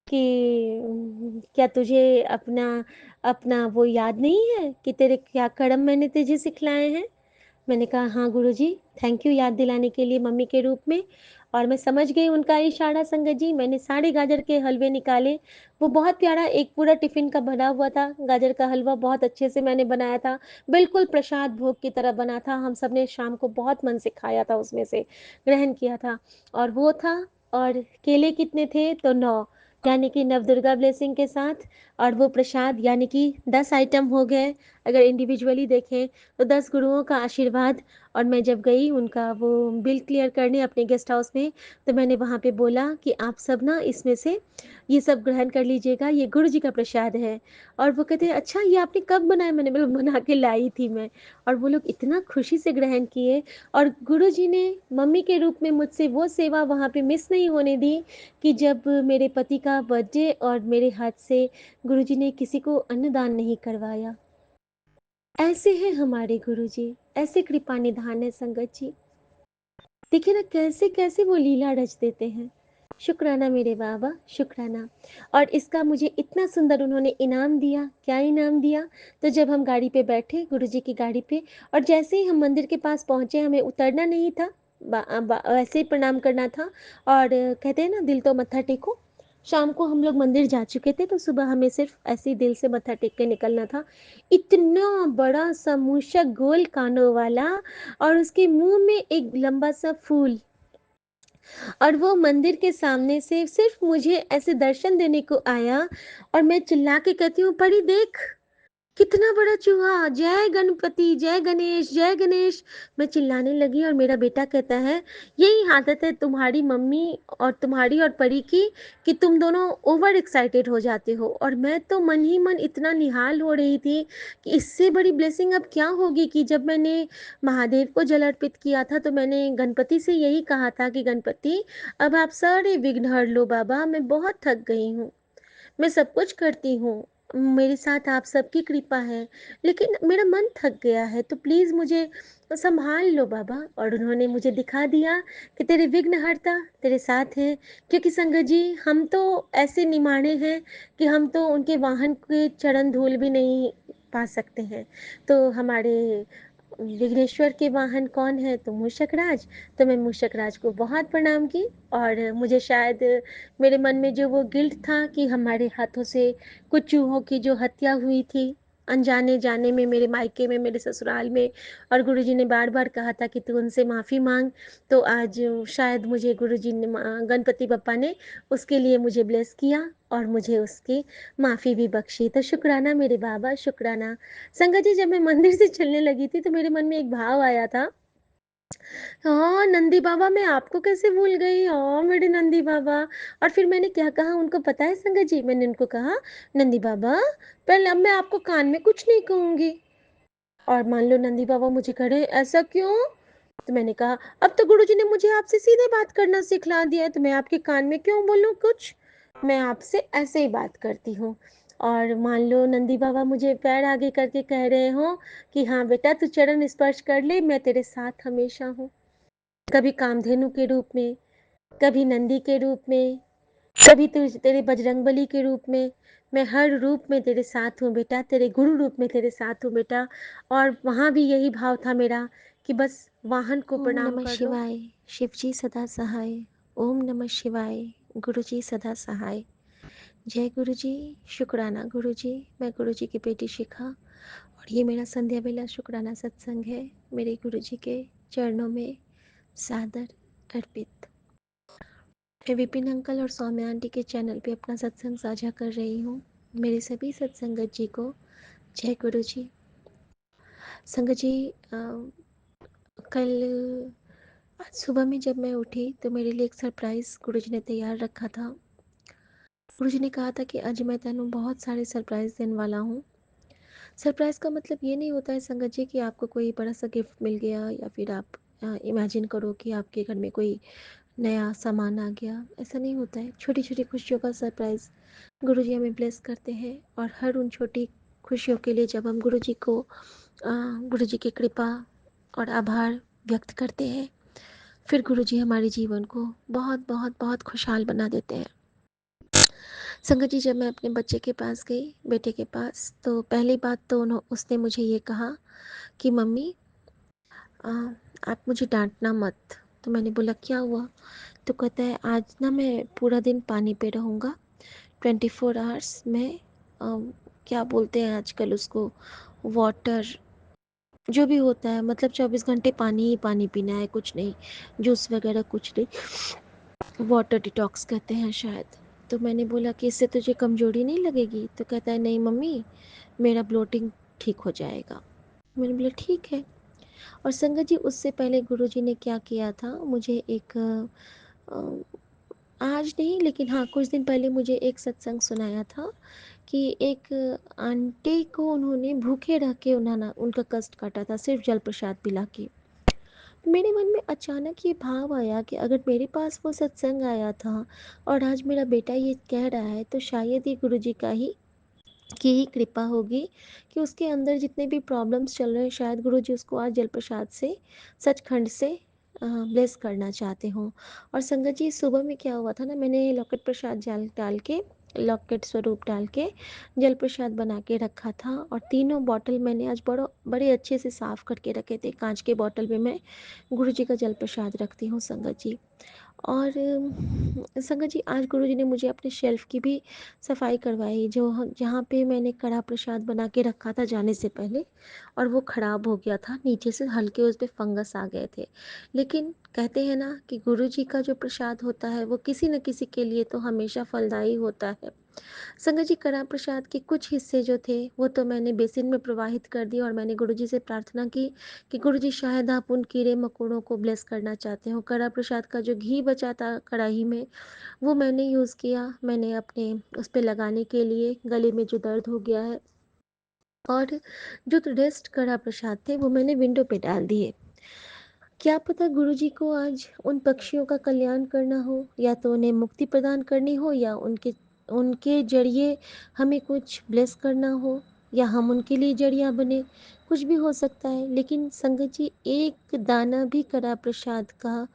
कि क्या तुझे अपना अपना वो याद नहीं है कि तेरे क्या कर्म मैंने तुझे सिखलाए हैं? मैंने कहा हाँ गुरुजी, थैंक यू याद दिलाने के लिए मम्मी के रूप में। और मैं समझ गई उनका इशारा संगत जी। मैंने सारे गाजर के हलवे निकाले। वो बहुत प्यारा एक पूरा टिफिन का बना हुआ था गाजर का हलवा, बहुत अच्छे से मैंने बनाया था, बिल्कुल प्रसाद भोग की तरह बना था। हम सब ने शाम को बहुत मन से खाया था, उसमें से ग्रहण किया था। और वो था, और केले कितने थे तो 9, यानी कि नवदुर्गा ब्लेसिंग के साथ। और वो प्रसाद यानी कि 10 आइटम हो गए, अगर इंडिविजुअली देखें तो 10 गुरुओं का आशीर्वाद। और मैं जब गई उनका वो बिल क्लियर करने अपने गेस्ट हाउस में, तो मैंने वहाँ पे बोला कि आप सब ना इसमें से ये सब ग्रहण कर लीजिएगा, ये गुरु जी का प्रसाद है। और वो कहते हैं, अच्छा ये आपने कब बनाया? मैंने बोला बना के लाई थी मैं। और वो लोग इतना खुशी से ग्रहण किए। और गुरु जी ने मम्मी के रूप में मुझसे वो सेवा वहाँ पे मिस नहीं होने दी कि जब मेरे पति का बर्थडे और मेरे हाथ से गुरु जी ने किसी को अन्नदान नहीं करवाया। ऐसे हैं हमारे गुरुजी, ऐसे कृपा निधान है संगत जी। देखिए ना कैसे कैसे वो लीला रच देते हैं। शुक्राना मेरे बाबा, शुक्राना। और इसका मुझे इतना सुंदर उन्होंने इनाम दिया। क्या इनाम दिया? तो जब हम गाड़ी पे बैठे, गुरुजी की गाड़ी पे, और जैसे ही हम मंदिर के पास पहुंचे, हमें उतरना नहीं था, ऐसे ही प्रणाम करना था। और कहते हैं ना, दिल तो मत्था टेको। शाम को हम लोग मंदिर जा चुके थे, तो सुबह हमें सिर्फ ऐसे ही दिल से मत्था टेक के निकलना था। इतना बड़ा सा मूषक गोल कानों वाला, और उसके मुंह में एक लंबा सा फूल, और वो मंदिर के सामने से सिर्फ मुझे ऐसे दर्शन देने को आया। और मैं चिल्ला के कहती हूँ, परी देख कितना बड़ा चूहा, जय गणपति, जय गणेश, जय गणेश। मैं चिल्लाने लगी और मेरा बेटा कहता है, यही आदत है तुम्हारी मम्मी और तुम्हारी और परी की, कि तुम दोनों ओवर एक्साइटेड हो जाते हो। और मैं तो मन ही मन इतना निहाल हो रही थी कि इससे बड़ी ब्लेसिंग अब क्या होगी। कि जब मैंने महादेव को जल अर्पित किया था तो मैंने गणपति से यही कहा था कि गणपति, अब आप सारे विघ्न हर लो बाबा, मैं बहुत थक गई हूँ, मैं सब कुछ करती हूँ, मेरे साथ आप सबकी कृपा है, लेकिन मेरा मन थक गया है, तो प्लीज़ मुझे संभाल लो बाबा। और उन्होंने मुझे दिखा दिया कि तेरे विघ्नहर्ता तेरे साथ हैं। क्योंकि संगत जी, हम तो ऐसे निमाणे हैं कि हम तो उनके वाहन के चरण धूल भी नहीं पा सकते हैं। तो हमारे विघ्नेश्वर के वाहन कौन है? तो मूषकराज। तो मैं मूषकराज को बहुत प्रणाम की, और मुझे शायद मेरे मन में जो वो गिल्ट था कि हमारे हाथों से कुछ चूहों की जो हत्या हुई थी अनजाने जाने में, मेरे मायके में, मेरे ससुराल में, और गुरुजी ने बार-बार कहा था कि तू उनसे माफ़ी माँग। तो आज शायद मुझे गुरुजी ने गणपति बप्पा ने उसके लिए मुझे ब्लेस किया और मुझे उसकी माफ़ी भी बख्शी। तो शुक्राना मेरे बाबा, शुक्राना। संगत जी, जब मैं मंदिर से चलने लगी थी तो मेरे मन में एक भाव आया था, हाँ नंदी बाबा, मैं आपको कैसे भूल गई, हाँ मेरे नंदी बाबा। और फिर मैंने क्या कहा उनको पता है संगत जी? मैंने उनको कहा, नंदी बाबा, पहले अब मैं आपको कान में कुछ नहीं कहूंगी। और मान लो नंदी बाबा मुझे कह रहे, ऐसा क्यों? तो मैंने कहा, अब तो गुरुजी ने मुझे आपसे सीधे बात करना सिखला दिया है, तो मैं आपके कान में क्यों बोलूं कुछ? मैं आपसे ऐसे ही बात करती हूँ। और मान लो नंदी बाबा मुझे पैर आगे करके कह रहे हो कि हाँ बेटा, तू चरण स्पर्श कर ले, मैं तेरे साथ हमेशा हूँ। कभी कामधेनु के रूप में, कभी नंदी के रूप में, कभी तेरे बजरंगबली के रूप में। मैं हर रूप में तेरे साथ हूँ बेटा, तेरे गुरु रूप में तेरे साथ हूँ बेटा। और वहाँ भी यही भाव था मेरा कि बस वाहन को ओम प्रणाम नमः कर लो। शिवाय। शिवजी सदा सहाय। ओम नमः शिवाय। गुरुजी सदा सहाय। जय गुरुजी। शुक्राना गुरुजी। मैं गुरुजी की बेटी शिखा, और ये मेरा संध्या बेला शुक्राना सत्संग है। मेरे गुरुजी के चरणों में सादर अर्पित। मैं विपिन अंकल और सौम्या आंटी के चैनल पे अपना सत्संग साझा कर रही हूँ। मेरे सभी सत्संगत जी को जय गुरुजी। संगत जी, कल आज सुबह में जब मैं उठी तो मेरे लिए एक सरप्राइज़ गुरुजी ने तैयार रखा था। गुरुजी ने कहा था कि आज मैं तेनू बहुत सारे सरप्राइज़ देने वाला हूँ। सरप्राइज़ का मतलब ये नहीं होता है संगत जी कि आपको कोई बड़ा सा गिफ्ट मिल गया, या फिर आप इमेजिन करो कि आपके घर में कोई नया सामान आ गया। ऐसा नहीं होता है। छोटी छोटी खुशियों का सरप्राइज़ गुरुजी हमें ब्लेस करते हैं, और हर उन छोटी खुशियों के लिए जब हम गुरुजी को गुरुजी की कृपा और आभार व्यक्त करते हैं, फिर गुरुजी हमारे जीवन को बहुत बहुत बहुत खुशहाल बना देते हैं। संगत जी, जब मैं अपने बच्चे के पास गई, बेटे के पास, तो पहली बात तो उसने मुझे ये कहा कि मम्मी, आप मुझे डांटना मत। तो मैंने बोला क्या हुआ? तो कहता है, आज ना मैं पूरा दिन पानी पे रहूँगा, 24 आवर्स में, क्या बोलते हैं आजकल उसको, वाटर, जो भी होता है, मतलब 24 घंटे पानी ही पानी पीना है, कुछ नहीं, जूस वगैरह कुछ नहीं, वाटर डिटॉक्स कहते हैं शायद। तो मैंने बोला कि इससे तुझे कमजोरी नहीं लगेगी? तो कहता है, नहीं मम्मी, मेरा ब्लोटिंग ठीक हो जाएगा। मैंने बोला ठीक है। और संगत जी, उससे पहले गुरुजी ने क्या किया था, मुझे एक आज नहीं लेकिन हाँ कुछ दिन पहले मुझे एक सत्संग सुनाया था कि एक आंटी को उन्होंने भूखे रह के उन्होंने उनका कष्ट काटा था, सिर्फ जल प्रसाद पिला के। मेरे मन में अचानक ये भाव आया कि अगर मेरे पास वो सत्संग आया था और आज मेरा बेटा ये कह रहा है, तो शायद ये गुरुजी का ही की ही कृपा होगी कि उसके अंदर जितने भी प्रॉब्लम्स चल रहे हैं, शायद गुरुजी उसको आज जल प्रसाद से, सचखंड से ब्लेस करना चाहते हों। और संगत जी, सुबह में क्या हुआ था ना, मैंने लॉकेट प्रसाद जल डाल के, लॉकेट स्वरूप डाल के जल प्रसाद बना के रखा था, और तीनों बॉटल मैंने आज बड़े अच्छे से साफ़ करके रखे थे। कांच के बॉटल में मैं गुरुजी का जल प्रसाद रखती हूँ संगत जी। और संगत जी, आज गुरुजी ने मुझे अपने शेल्फ़ की भी सफाई करवाई, जहाँ पे मैंने कड़ा प्रसाद बना के रखा था जाने से पहले, और वो ख़राब हो गया था, नीचे से हल्के उस पे फंगस आ गए थे। लेकिन कहते हैं ना कि गुरुजी का जो प्रसाद होता है वो किसी न किसी के लिए तो हमेशा फलदायी होता है। संगत जी, कड़ा प्रसाद के कुछ हिस्से जो थे वो तो मैंने बेसिन में प्रवाहित कर दिए, और मैंने गुरुजी से प्रार्थना की कि गुरुजी, शायद आप उन कीड़े मकोड़ों को ब्लेस करना चाहते हो। कड़ा प्रसाद का जो घी बचा था कढ़ाई में, वो मैंने यूज़ किया, मैंने अपने उस पे लगाने के लिए, गले में जो दर्द हो गया है। और जो रेस्ट कड़ा प्रसाद थे वो मैंने विंडो पे डाल दिए। क्या पता गुरुजी को आज उन पक्षियों का कल्याण करना हो, या तो उन्हें मुक्ति प्रदान करनी हो, या उनके उनके जरिए हमें कुछ ब्लेस करना हो, या हम उनके लिए जरिया बने। कुछ भी हो सकता है, लेकिन संगत जी, एक दाना भी कड़ा प्रसाद का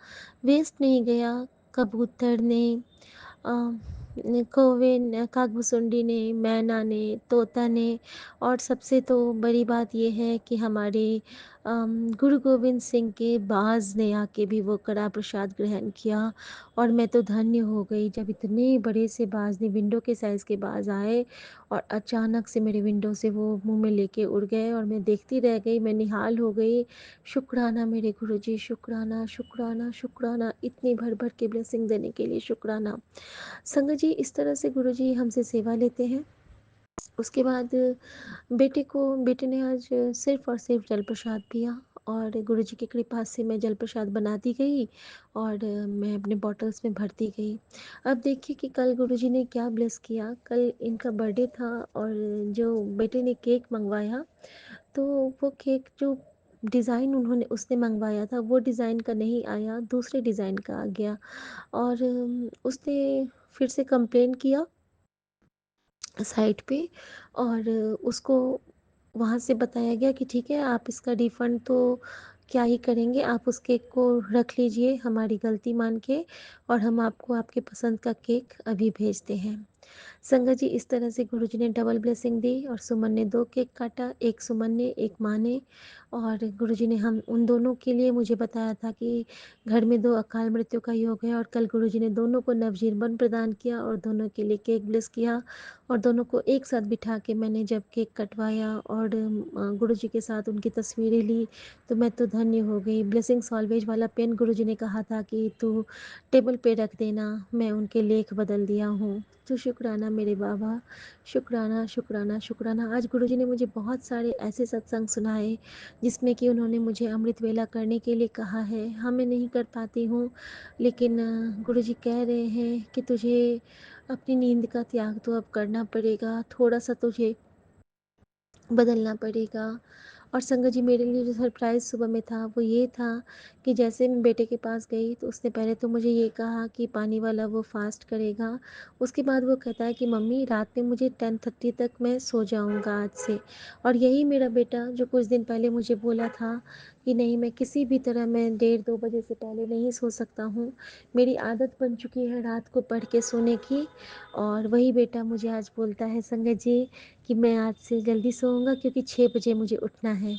वेस्ट नहीं गया। कबूतर ने, कौवे ने, कागभुसुंडी ने, मैना ने, तोता ने, और सबसे तो बड़ी बात ये है कि हमारे गुरु गोविंद सिंह के बाज़ ने आके भी वो कड़ा प्रसाद ग्रहण किया और मैं तो धन्य हो गई जब इतने बड़े से बाज़ ने, विंडो के साइज़ के बाज़ आए और अचानक से मेरे विंडो से वो मुँह में लेके उड़ गए और मैं देखती रह गई, मैं निहाल हो गई। शुक्राना मेरे गुरुजी, शुक्राना, शुक्राना, शुक्राना, इतनी भर-भर के ब्लेसिंग देने के लिए शुक्राना। संगत जी, इस तरह से गुरुजी हमसे सेवा लेते हैं। उसके बाद बेटे ने आज सिर्फ़ और सिर्फ़ जल प्रसाद पिया और गुरुजी की कृपा से मैं जल प्रसाद बनाती गई और मैं अपने बॉटल्स में भरती गई। अब देखिए कि कल गुरुजी ने क्या ब्लेस किया। कल इनका बर्थडे था और जो बेटे ने केक मँगवाया, तो वो केक जो डिज़ाइन उसने मँगवाया था, वो डिज़ाइन का नहीं आया, दूसरे डिज़ाइन का आ गया और उसने फिर से कंप्लेन किया साइट पे और उसको वहाँ से बताया गया कि ठीक है, आप इसका रिफ़ंड तो क्या ही करेंगे, आप उस केक को रख लीजिए हमारी गलती मान के और हम आपको आपके पसंद का केक अभी भेजते हैं। संगत जी, इस तरह से गुरुजी ने डबल ब्लेसिंग दी और सुमन ने 2 केक काटा, एक सुमन ने, एक माँ ने और गुरुजी ने हम उन दोनों के लिए मुझे बताया था कि घर में 2 अकाल मृत्यु का योग है और कल गुरुजी ने दोनों को नवजीवन प्रदान किया और दोनों के लिए केक ब्लेस किया और दोनों को एक साथ बिठा के मैंने जब केक कटवाया और गुरुजी के साथ उनकी तस्वीरें ली, तो मैं तो धन्य हो गई। ब्लेसिंग्स ऑलवेज वाला पेन गुरुजी ने कहा था कि तू टेबल पे रख देना, मैं उनके लेख बदल दिया हूँ। तो शुक्राना मेरे बाबा, शुक्राना, शुक्राना, शुक्राना। आज गुरुजी ने मुझे बहुत सारे ऐसे सत्संग सुनाए जिसमें कि उन्होंने मुझे अमृत वेला करने के लिए कहा है। हाँ, मैं नहीं कर पाती हूँ, लेकिन गुरुजी कह रहे हैं कि तुझे अपनी नींद का त्याग तो अब करना पड़ेगा, थोड़ा-सा तुझे बदलना पड़ेगा। और संगत जी, मेरे लिए जो सरप्राइज़ सुबह में था वो ये था कि जैसे मैं बेटे के पास गई तो उसने पहले तो मुझे ये कहा कि पानी वाला वो फ़ास्ट करेगा। उसके बाद वो कहता है कि मम्मी रात में मुझे 10:30 तक मैं सो जाऊँगा आज से। और यही मेरा बेटा जो कुछ दिन पहले मुझे बोला था कि नहीं, मैं किसी भी तरह मैं 1:30-2 बजे से पहले नहीं सो सकता हूँ। मेरी आदत बन चुकी है रात को पढ़ के सोने की और वही बेटा मुझे आज बोलता है संगत जी कि मैं आज से जल्दी सोऊंगा क्योंकि 6 बजे मुझे उठना है।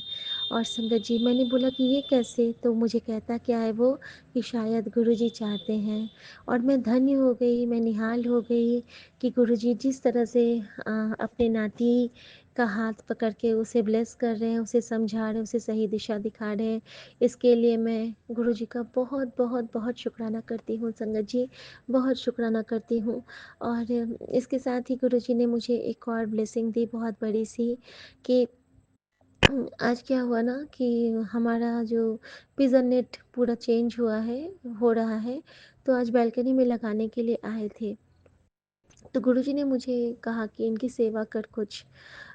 और संगत जी, मैंने बोला कि ये कैसे? तो मुझे कहता क्या है वो कि शायद गुरुजी चाहते हैं। और मैं धन्य हो गई, मैं निहाल हो गई कि गुरुजी जिस तरह से अपने नाती का हाथ पकड़ के उसे ब्लेस कर रहे हैं, उसे समझा रहे हैं, उसे सही दिशा दिखा रहे हैं। इसके लिए मैं गुरुजी का बहुत बहुत बहुत शुक्राना करती हूँ संगत जी, बहुत शुक्राना करती हूँ। और इसके साथ ही गुरुजी ने मुझे एक और ब्लेसिंग दी बहुत बड़ी सी कि आज क्या हुआ ना कि हमारा जो पिज़न नेट पूरा चेंज हुआ है, हो रहा है, तो आज बालकनी में लगाने के लिए आए थे। तो गुरुजी ने मुझे कहा कि इनकी सेवा कर, कुछ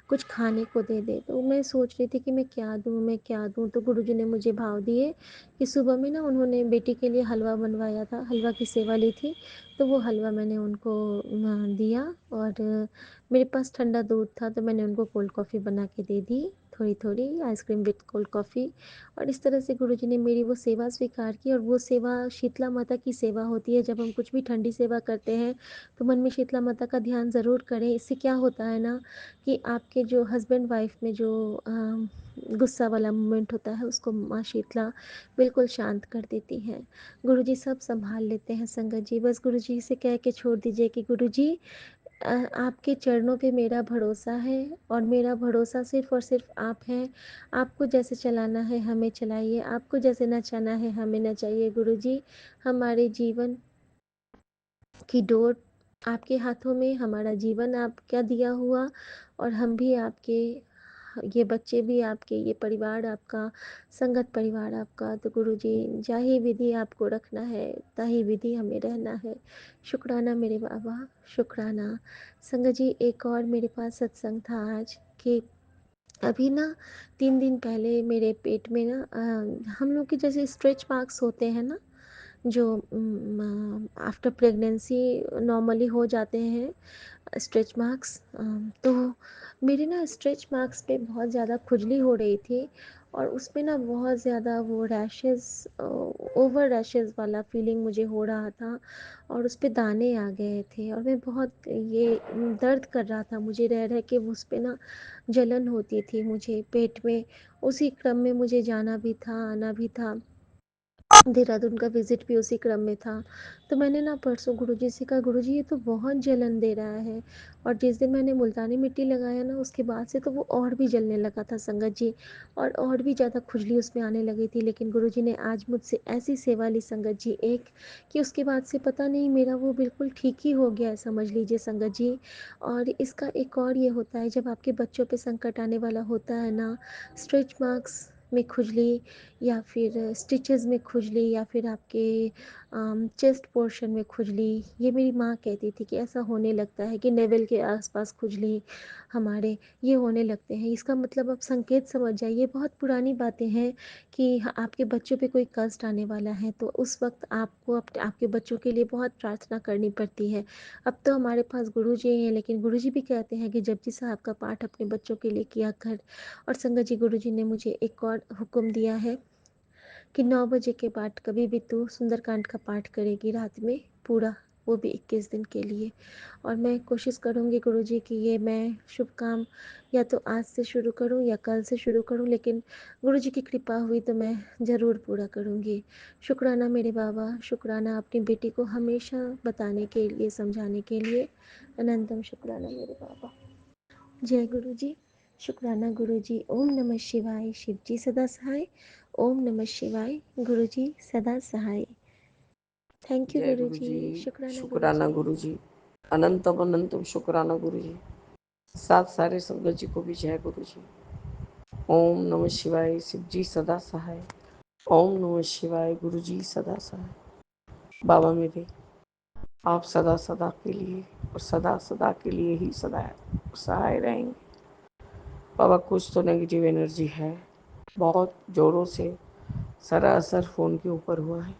कुछ खाने को दे दे। तो मैं सोच रही थी कि मैं क्या दूँ, मैं क्या दूँ? तो गुरुजी ने मुझे भाव दिए कि सुबह में ना उन्होंने बेटी के लिए हलवा बनवाया था, हलवा की सेवा ली थी, तो वो हलवा मैंने उनको दिया और मेरे पास ठंडा दूध था तो मैंने उनको कोल्ड कॉफ़ी बना के दे दी, थोड़ी-थोड़ी आइसक्रीम विथ कोल्ड कॉफ़ी। और इस तरह से गुरुजी ने मेरी वो सेवा स्वीकार की और वो सेवा शीतला माता की सेवा होती है। जब हम कुछ भी ठंडी सेवा करते हैं, तो मन में शीतला माता का ध्यान ज़रूर करें। इससे क्या होता है ना कि आपके जो हस्बैंड वाइफ में जो गुस्सा वाला मोमेंट होता है उसको माँ शीतला बिल्कुल शांत कर देती हैं। गुरुजी सब संभाल लेते हैं संगत जी। बस गुरुजी से कह के छोड़ दीजिए कि गुरुजी आपके चरणों पे मेरा भरोसा है और मेरा भरोसा सिर्फ़ और सिर्फ़ आप हैं। आपको जैसे चलाना है हमें चलाइए, आपको जैसे नचाना है हमें नचाइए गुरुजी। हमारे जीवन की डोर आपके हाथों में, हमारा जीवन आपका दिया हुआ और हम भी आपके, ये बच्चे भी आपके, ये परिवार आपका, संगत परिवार आपका। तो गुरुजी, जाहि विधि आपको रखना है ताहि विधि हमें रहना है। शुक्राना मेरे बाबा, शुक्राना। संगत जी, एक और मेरे पास सत्संग था आज कि अभी ना 3 दिन पहले मेरे पेट में ना हम लोग के जैसे स्ट्रेच मार्क्स होते हैं ना, जो आफ्टर प्रेगनेंसी नॉर्मली हो जाते हैं स्ट्रेच मार्क्स, तो मेरे ना स्ट्रेच मार्क्स पे बहुत ज़्यादा खुजली हो रही थी और उसमें ना बहुत ज़्यादा वो रैशेज़, ओवर रैशेज़ वाला फीलिंग मुझे हो रहा था और उस पे दाने आ गए थे और मैं बहुत ये दर्द कर रहा था मुझे, रह रह के उस पे ना जलन होती थी मुझे पेट में। उसी क्रम में मुझे जाना भी था, आना भी था। देहरादून का विज़िट भी उसी क्रम में था। तो मैंने ना परसों गुरुजी से कहा, गुरुजी ये तो बहुत जलन दे रहा है। और जिस दिन मैंने मुल्तानी मिट्टी लगाया ना उसके बाद से तो वो और भी जलने लगा था संगत जी, और भी ज़्यादा खुजली उसमें आने लगी थी। लेकिन गुरुजी ने आज मुझसे ऐसी सेवा ली संगत जी एक, कि उसके बाद से पता नहीं मेरा वो बिल्कुल ठीक ही हो गया है, समझ लीजिए संगत जी। और इसका एक और ये होता है, जब आपके बच्चों पे संकट आने वाला होता है ना, स्ट्रेच मार्क्स में खुजली, या फिर स्टिचेस में खुजली, या फिर आपके चेस्ट पोर्शन में खुजली, ये मेरी माँ कहती थी कि ऐसा होने लगता है, कि नेवल के आसपास खुजली हमारे ये होने लगते हैं। इसका मतलब आप संकेत समझ जाइए, बहुत पुरानी बातें हैं कि आपके बच्चों पे कोई कष्ट आने वाला है तो उस वक्त आपको आपके बच्चों के लिए बहुत प्रार्थना करनी पड़ती है। अब तो हमारे पास गुरु जी हैं, लेकिन गुरु जी भी कहते हैं कि जपजी साहब का पाठ अपने बच्चों के लिए किया कर। और संगत जी, गुरु जी ने मुझे एक और हुक्म दिया है कि 9 बजे के बाद कभी भी तू सुंदरकांड का पाठ करेगी रात में पूरा, वो भी 21 दिन के लिए। और मैं कोशिश करूँगी गुरुजी कि ये मैं शुभ काम या तो आज से शुरू करूँ या कल से शुरू करूँ, लेकिन गुरुजी की कृपा हुई तो मैं ज़रूर पूरा करूँगी। शुक्राना मेरे बाबा, शुक्राना अपनी बेटी को हमेशा बताने के लिए, समझाने के लिए। अनंतम शुक्राना मेरे बाबा। जय गुरु जी। शुक्राना गुरु जी। ओम नमः शिवाय। शिव जी सदा सहाय। ओम नमः शिवाय। गुरु जी सदा सहाय। थैंक यू जय गुरु गुरु जी। जी। शुक्राना गुरु शुक्राना जी। गुरु जी। अनंतम अनंतम शुक्राना गुरु जी। साथ सारे संगत जी को भी जय गुरु जी। ओम नमः शिवाय। शिव जी सदा सहाय। ओम नमः शिवाय। गुरु जी सदा सहाय। बाबा मेरे, आप सदा सदा के लिए और सदा सदा के लिए ही सदा सहाय रहेंगे। बाबा कुछ तो नेगेटिव एनर्जी है, बहुत जोरों से सारा असर फोन के ऊपर हुआ है।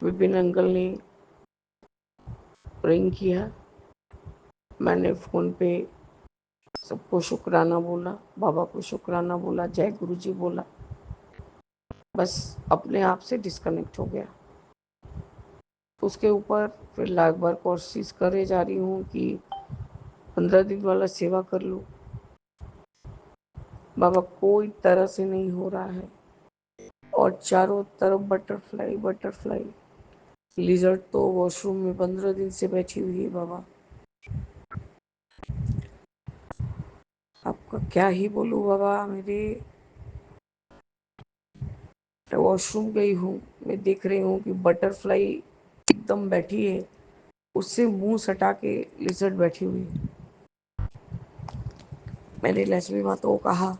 विपिन अंकल ने रिंग किया, मैंने फोन पे सबको शुक्राना बोला, बाबा को शुक्राना बोला, जय गुरु जी बोला, बस अपने आप से डिस्कनेक्ट हो गया। उसके ऊपर फिर लाख बार कोशिश करे जा रही हूँ कि 15 दिन वाला सेवा कर लूँ। बाबा कोई तरह से नहीं हो रहा है और चारों तरफ बटरफ्लाई बटरफ्लाई। लिजर्ट तो वॉशरूम में 15 दिन से बैठी हुई है। बाबा आपका क्या ही बोलूँ बाबा, मेरे वॉशरूम गई हूँ, मैं देख रही हूँ कि बटरफ्लाई एकदम बैठी है, उससे मुंह सटा के लिजर्ट बैठी हुई है। मैंने लक्ष्मी माता को कहा,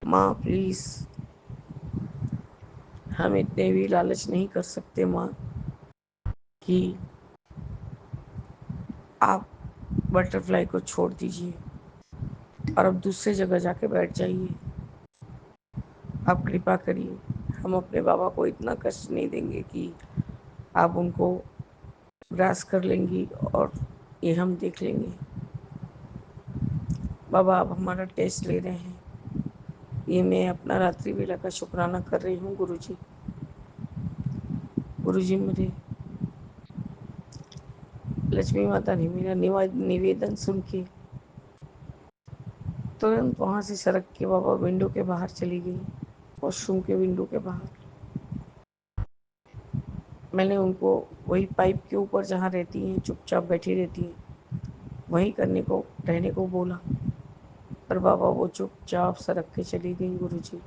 माँ प्लीज हम इतने भी लालच नहीं कर सकते माँ कि आप बटरफ्लाई को छोड़ दीजिए और अब दूसरे जगह जाके बैठ जाइए। आप कृपा करिए, हम अपने बाबा को इतना कष्ट नहीं देंगे कि आप उनको ग्रास कर लेंगी और ये हम देख लेंगे। बाबा आप हमारा टेस्ट ले रहे हैं, ये मैं अपना रात्रि वेला का शुक्राना कर रही हूँ गुरु जी। गुरु जी मेरे, लक्ष्मी माता ने मेरा निवेदन सुन के तुरंत वहाँ से सरक के बाबा विंडो के बाहर चली गई, वॉशरूम के विंडो के बाहर। मैंने उनको वही पाइप के ऊपर जहाँ रहती हैं, चुपचाप बैठी रहती हैं, वहीं करने को रहने को बोला, पर बाबा वो चुपचाप सरक के चली गई। गुरु जी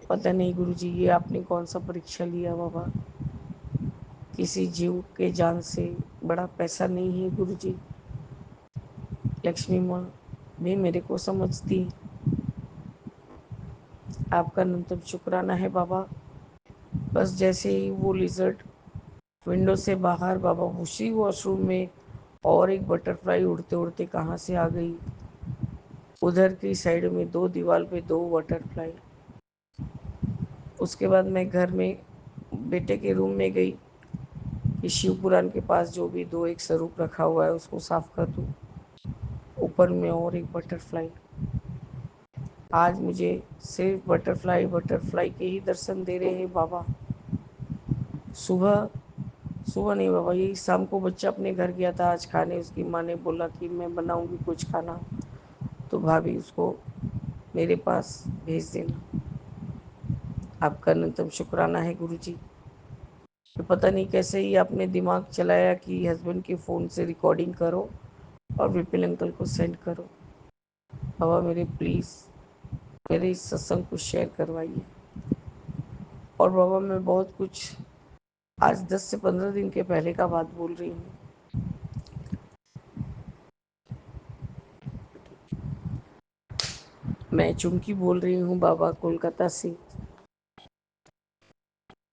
पता नहीं गुरु जी ये आपने कौन सा परीक्षा लिया बाबा, किसी जीव के जान से बड़ा पैसा नहीं है गुरु जी। लक्ष्मी माँ भी मेरे को समझती, आपका न्यूनतम शुक्राना है बाबा। बस जैसे ही वो लिजर्ट विंडो से बाहर, बाबा उसी वॉशरूम में और एक बटरफ्लाई उड़ते उड़ते कहाँ से आ गई। उधर की साइड में दो दीवार पे दो बटरफ्लाई। उसके बाद मैं घर में बेटे के रूम में गई कि शिव पुराण के पास जो भी दो एक स्वरूप रखा हुआ है उसको साफ कर दूँ। ऊपर में और एक बटरफ्लाई। आज मुझे सिर्फ बटरफ्लाई बटरफ्लाई के ही दर्शन दे रहे हैं बाबा। सुबह सुबह नहीं बाबा, यही शाम को बच्चा अपने घर गया था आज खाने, उसकी माँ ने बोला कि मैं बनाऊंगी कुछ खाना, तो भाभी उसको मेरे पास भेज देना। आपका अनंतम शुक्राना है गुरुजी। तो पता नहीं कैसे ही आपने दिमाग चलाया कि हस्बैंड के फ़ोन से रिकॉर्डिंग करो और विपिन अंकल को सेंड करो। बाबा मेरे प्लीज़ मेरे इस सत्संग को शेयर करवाइए। और बाबा मैं बहुत कुछ आज 10 से 15 दिन के पहले का बात बोल रही हूँ। मैं चुमकी बोल रही हूँ बाबा, कोलकाता से।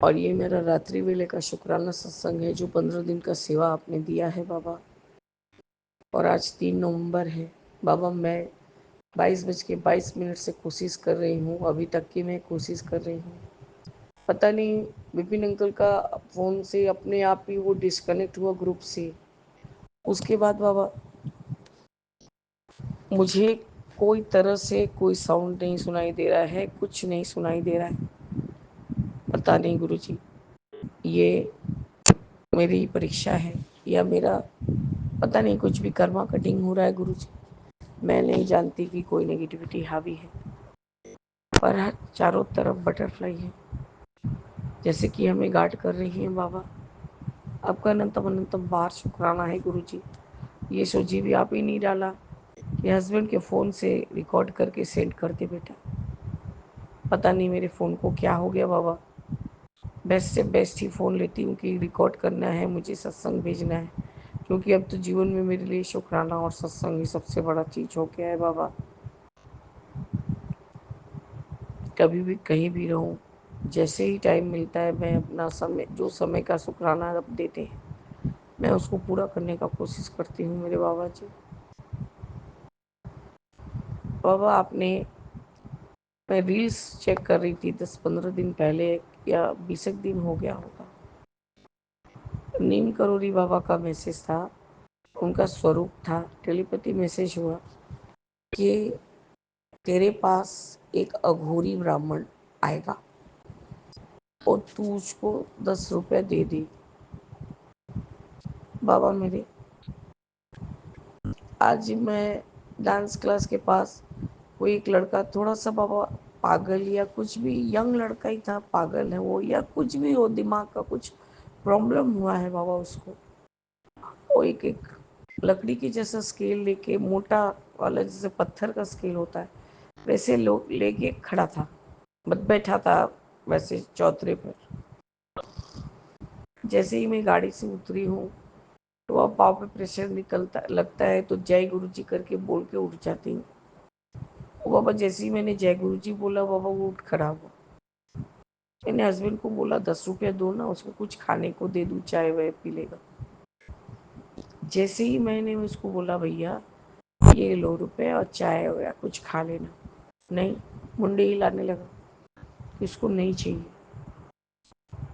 और ये मेरा रात्रि वेले का शुक्राना सत्संग है जो 15 दिन का सेवा आपने दिया है बाबा। और आज 3 नवंबर है बाबा। मैं 22:22 से कोशिश कर रही हूँ, अभी तक की मैं कोशिश कर रही हूँ। पता नहीं विपिन अंकल का फ़ोन से अपने आप ही वो डिस्कनेक्ट हुआ ग्रुप से। उसके बाद बाबा मुझे कोई तरह से कोई साउंड नहीं सुनाई दे रहा है, कुछ नहीं सुनाई दे रहा है। पता नहीं गुरुजी, ये मेरी परीक्षा है या मेरा पता नहीं, कुछ भी कर्मा कटिंग हो रहा है गुरुजी। मैं नहीं जानती कि कोई नेगेटिविटी हावी है, पर हर चारों तरफ बटरफ्लाई है, जैसे कि हमें गार्ड कर रही हैं बाबा। आपका अनंतम अनंतम बार शुक्राना है गुरुजी। ये सोची भी आप ही नहीं डाला कि हस्बैंड के फ़ोन से रिकॉर्ड करके सेंड कर दे बेटा। पता नहीं मेरे फ़ोन को क्या हो गया बाबा। बेस्ट से बेस्ट ही फ़ोन लेती हूँ कि रिकॉर्ड करना है, मुझे सत्संग भेजना है, क्योंकि अब तो जीवन में मेरे लिए शुक्राना और सत्संग ही सबसे बड़ा चीज़ हो गया है बाबा। कभी भी कहीं भी रहूं, जैसे ही टाइम मिलता है मैं अपना समय, जो समय का शुक्राना अब देते हैं, मैं उसको पूरा करने का कोशिश करती हूँ मेरे बाबा जी। बाबा आपने, मैं रील्स चेक कर रही थी 10-15 दिन पहले या 20 दिन हो गया होगा। नीम करोड़ी बाबा का मैसेज था, उनका स्वरूप था, टेलीपैथी मैसेज हुआ कि तेरे पास एक अघोरी ब्राह्मण आएगा और तू उसको 10 रुपये दे दे। बाबा मेरे, आज मैं डांस क्लास के पास कोई एक लड़का थोड़ा सा बाबा पागल या कुछ भी, यंग लड़का ही था, पागल है वो या कुछ भी हो, दिमाग का कुछ प्रॉब्लम हुआ है बाबा उसको। वो एक एक लकड़ी की जैसा स्केल लेके, मोटा वाला जैसे पत्थर का स्केल होता है वैसे लोग लेके खड़ा था, बैठा था वैसे चौतरे पर। जैसे ही मैं गाड़ी से उतरी हूँ तो अब पाँव पे प्रेशर निकलता लगता है तो जय गुरु जी करके बोल के उठ जाती हूँ। बाबा जैसे ही मैंने जय गुरु जी बोला बाबा वो उठ खड़ा हुआ। मैंने हस्बैंड को बोला 10 रुपया दो ना, उसको कुछ खाने को दे दूँ, चाय वाय पी लेगा। जैसे ही मैंने उसको बोला भैया ये लो रुपए और चाय वगैरह कुछ खा लेना, नहीं, मुंडे हिलाने लगा कि उसको नहीं चाहिए।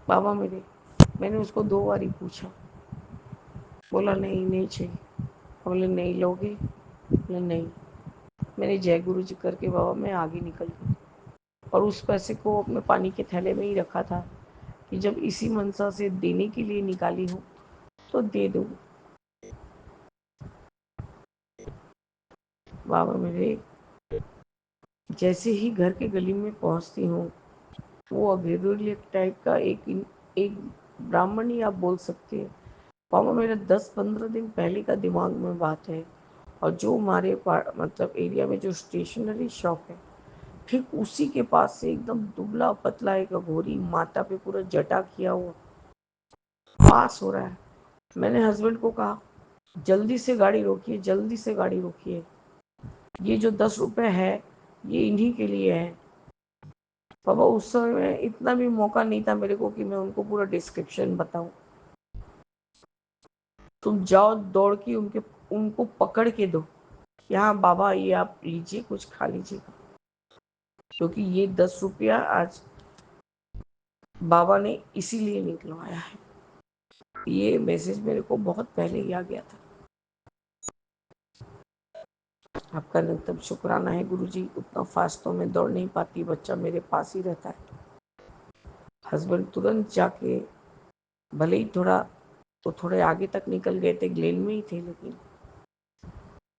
बाबा मेरे, मैंने उसको 2 बार ही पूछा, बोला नहीं नहीं चाहिए। बोले नहीं लोगे? बोले नहीं। मैंने जय गुरु जी करके बाबा मैं आगे निकल गई और उस पैसे को अपने पानी के थैले में ही रखा था कि जब इसी मनसा से देने के लिए निकाली हूँ तो दे दो। बाबा मेरे, जैसे ही घर के गली में पहुँचती हूँ वो अभेदुल्य टाइप का एक ब्राह्मण ही आप बोल सकते हैं। बाबा मेरा 10-15 दिन पहले का दिमाग में बात है। और जो हमारे मतलब एरिया में जो स्टेशनरी शॉप है ठीक उसी के पास से एकदम दुबला पतला एक अघोरी, माथा पे पूरा जटा किया हुआ पास हो रहा है। मैंने हस्बैंड को कहा जल्दी से गाड़ी रोकिए, जल्दी से गाड़ी रोकिए, ये जो 10 रुपए है ये इन्हीं के लिए है। बाबा उस समय इतना भी मौका नहीं था मेरे को कि मैं उनको पूरा डिस्क्रिप्शन बताऊं। तुम जाओ दौड़ के उनको पकड़ के दो कि हाँ बाबा ये आप लीजिए, कुछ खा लीजिएगा, क्योंकि ये 10 रुपया आज बाबा ने इसीलिए निकलवाया है। ये मैसेज मेरे को बहुत पहले ही आ गया था। आपका निरंतर शुक्राना है गुरु जी। उतना फास्ट तो मैं दौड़ नहीं पाती, बच्चा मेरे पास ही रहता है। हस्बैंड तुरंत जाके, भले ही थोड़े आगे तक निकल गए थे, ग्लेन में ही थे, लेकिन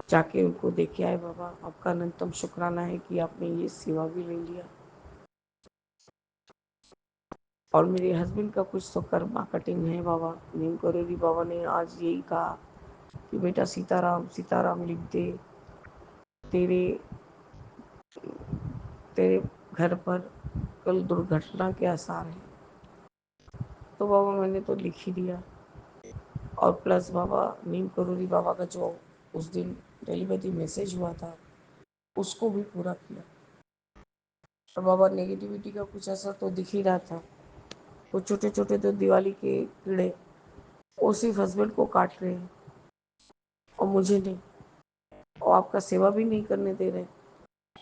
जाके उनको देखे आए। बाबा आपका अनंतम शुक्राना है कि आपने ये सेवा भी ले लिया। और मेरे हस्बैंड का कुछ तो कर्मा कटिंग है बाबा। नीम करोरी बाबा ने आज यही कहा कि बेटा सीताराम सीताराम लिख दे, तेरे तेरे घर पर कल दुर्घटना के आसार हैं। तो बाबा मैंने तो लिख ही दिया। और प्लस बाबा नीम करोरी बाबा का जो उस दिन टेलीपैथी मैसेज हुआ था उसको भी पूरा किया। और बाबा नेगेटिविटी का कुछ असर तो दिख ही रहा था। वो छोटे छोटे तो दिवाली के कीड़े वो सिर्फ हस्बैंड को काट रहे हैं और मुझे नहीं, और आपका सेवा भी नहीं करने दे रहे।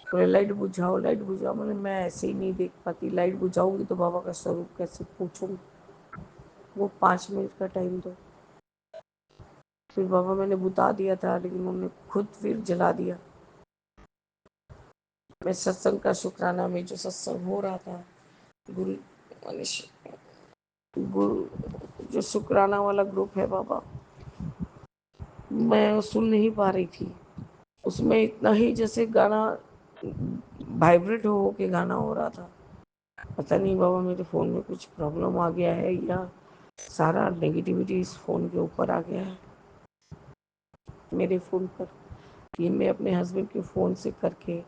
बोले लाइट बुझाओ लाइट बुझाओ। मैं ऐसे ही नहीं देख पाती, लाइट बुझाऊंगी तो बाबा का स्वरूप कैसे पूछूंगी। वो 5 मिनट का टाइम दो। फिर बाबा मैंने बुता दिया था, लेकिन उन्होंने खुद फिर जला दिया। मैं सत्संग का शुक्राना में जो सत्संग हो रहा था, गुरु गुरु जो शुक्राना वाला ग्रुप है बाबा, मैं सुन नहीं पा रही थी। उसमें इतना ही जैसे गाना वाइब्रेट हो के गाना हो रहा था। पता नहीं बाबा मेरे फ़ोन में कुछ प्रॉब्लम आ गया है या सारा नेगेटिविटी इस फ़ोन के ऊपर आ गया है मेरे फ़ोन पर। ये मैं अपने हस्बैंड के फ़ोन से करके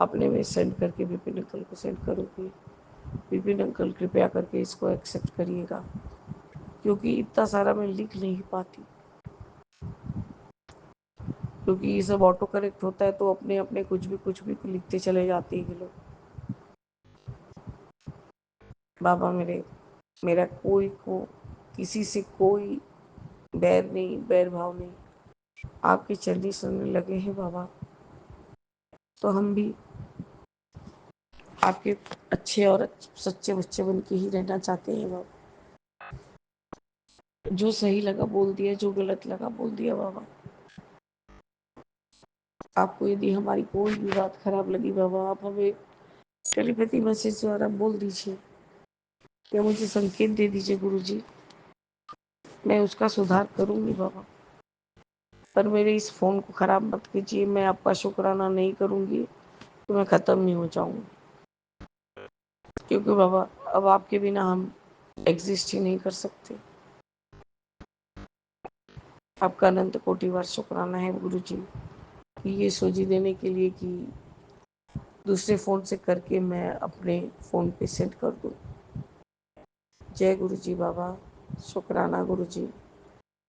अपने में सेंड करके विपिन अंकल को सेंड करूँगी। विपिन अंकल कृपया करके इसको एक्सेप्ट करिएगा, क्योंकि इतना सारा मैं लिख नहीं पाती, क्योंकि ये सब ऑटो करेक्ट होता है तो अपने अपने कुछ भी लिखते चले जाते हैं लोग। बाबा मेरा कोई को किसी से कोई बैर नहीं, बैर भाव नहीं। आपके चलनी सुनने लगे हैं बाबा, तो हम भी आपके अच्छे और सच्चे बच्चे बन के ही रहना चाहते हैं बाबा। जो सही लगा बोल दिया, जो गलत लगा बोल दिया बाबा। आपको यदि हमारी कोई भी बात खराब लगी बाबा, आप हमें टेलीपैथी मैसेज द्वारा बोल दीजिए या मुझे संकेत दे दीजिए गुरु जी, मैं उसका सुधार करूंगी बाबा। पर मेरे इस फ़ोन को ख़राब मत कीजिए। मैं आपका शुक्राना नहीं करूंगी तो मैं ख़त्म नहीं हो जाऊंगी, क्योंकि बाबा अब आपके बिना हम एग्जिस्ट ही नहीं कर सकते। आपका अनंत कोटि बार शुक्राना है गुरु जी कि ये सूझी देने के लिए कि दूसरे फ़ोन से करके मैं अपने फ़ोन पे सेंड कर दूँ। जय गुरु जी बाबा, शुक्राना गुरु जी,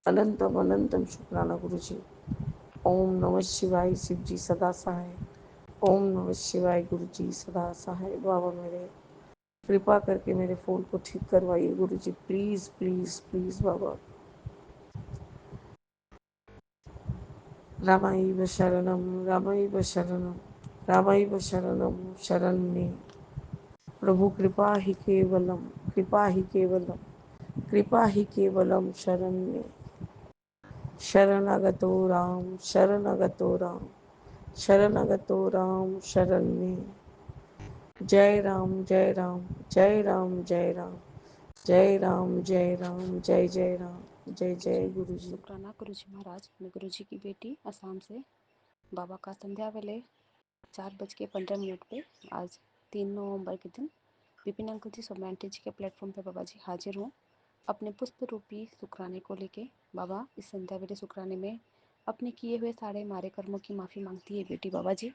अनंतम अनंतम शुक्राना गुरु जी। ओम नमः शिवाय, शिव जी सदा सहाय। ओम नमः शिवाय, गुरु जी सदा सहाय। बाबा मेरे कृपा करके मेरे फ़ोन को ठीक करवाइए गुरु जी, प्लीज़ प्लीज़ प्लीज़ बाबा। रामायण शरणम रामायण शरणम रामायण शरणम शरण्ये। प्रभु कृपा ही केवलम, कृपा ही केवलम, कृपा ही केवलम शरण्ये। शरणागतो राम शरणागतो राम शरणागतो राम शरण्ये। जय राम जय राम जय राम जय राम जय राम जय राम जय जय राम जय जय गुरु जी। शुक्राना गुरु जी महाराज। मैं गुरु जी की बेटी असम से। बाबा का संध्या वेले 4:15 पे आज 3 नवंबर के दिन विपिन अंकल जी सोमैंटी जी के प्लेटफॉर्म पे बाबा जी हाजिर हूँ अपने पुष्प रूपी शुक्राने को लेके। बाबा इस संध्या वेले शुक्राने में अपने किए हुए सारे मारे कर्मों की माफ़ी मांगती है बेटी बाबा जी,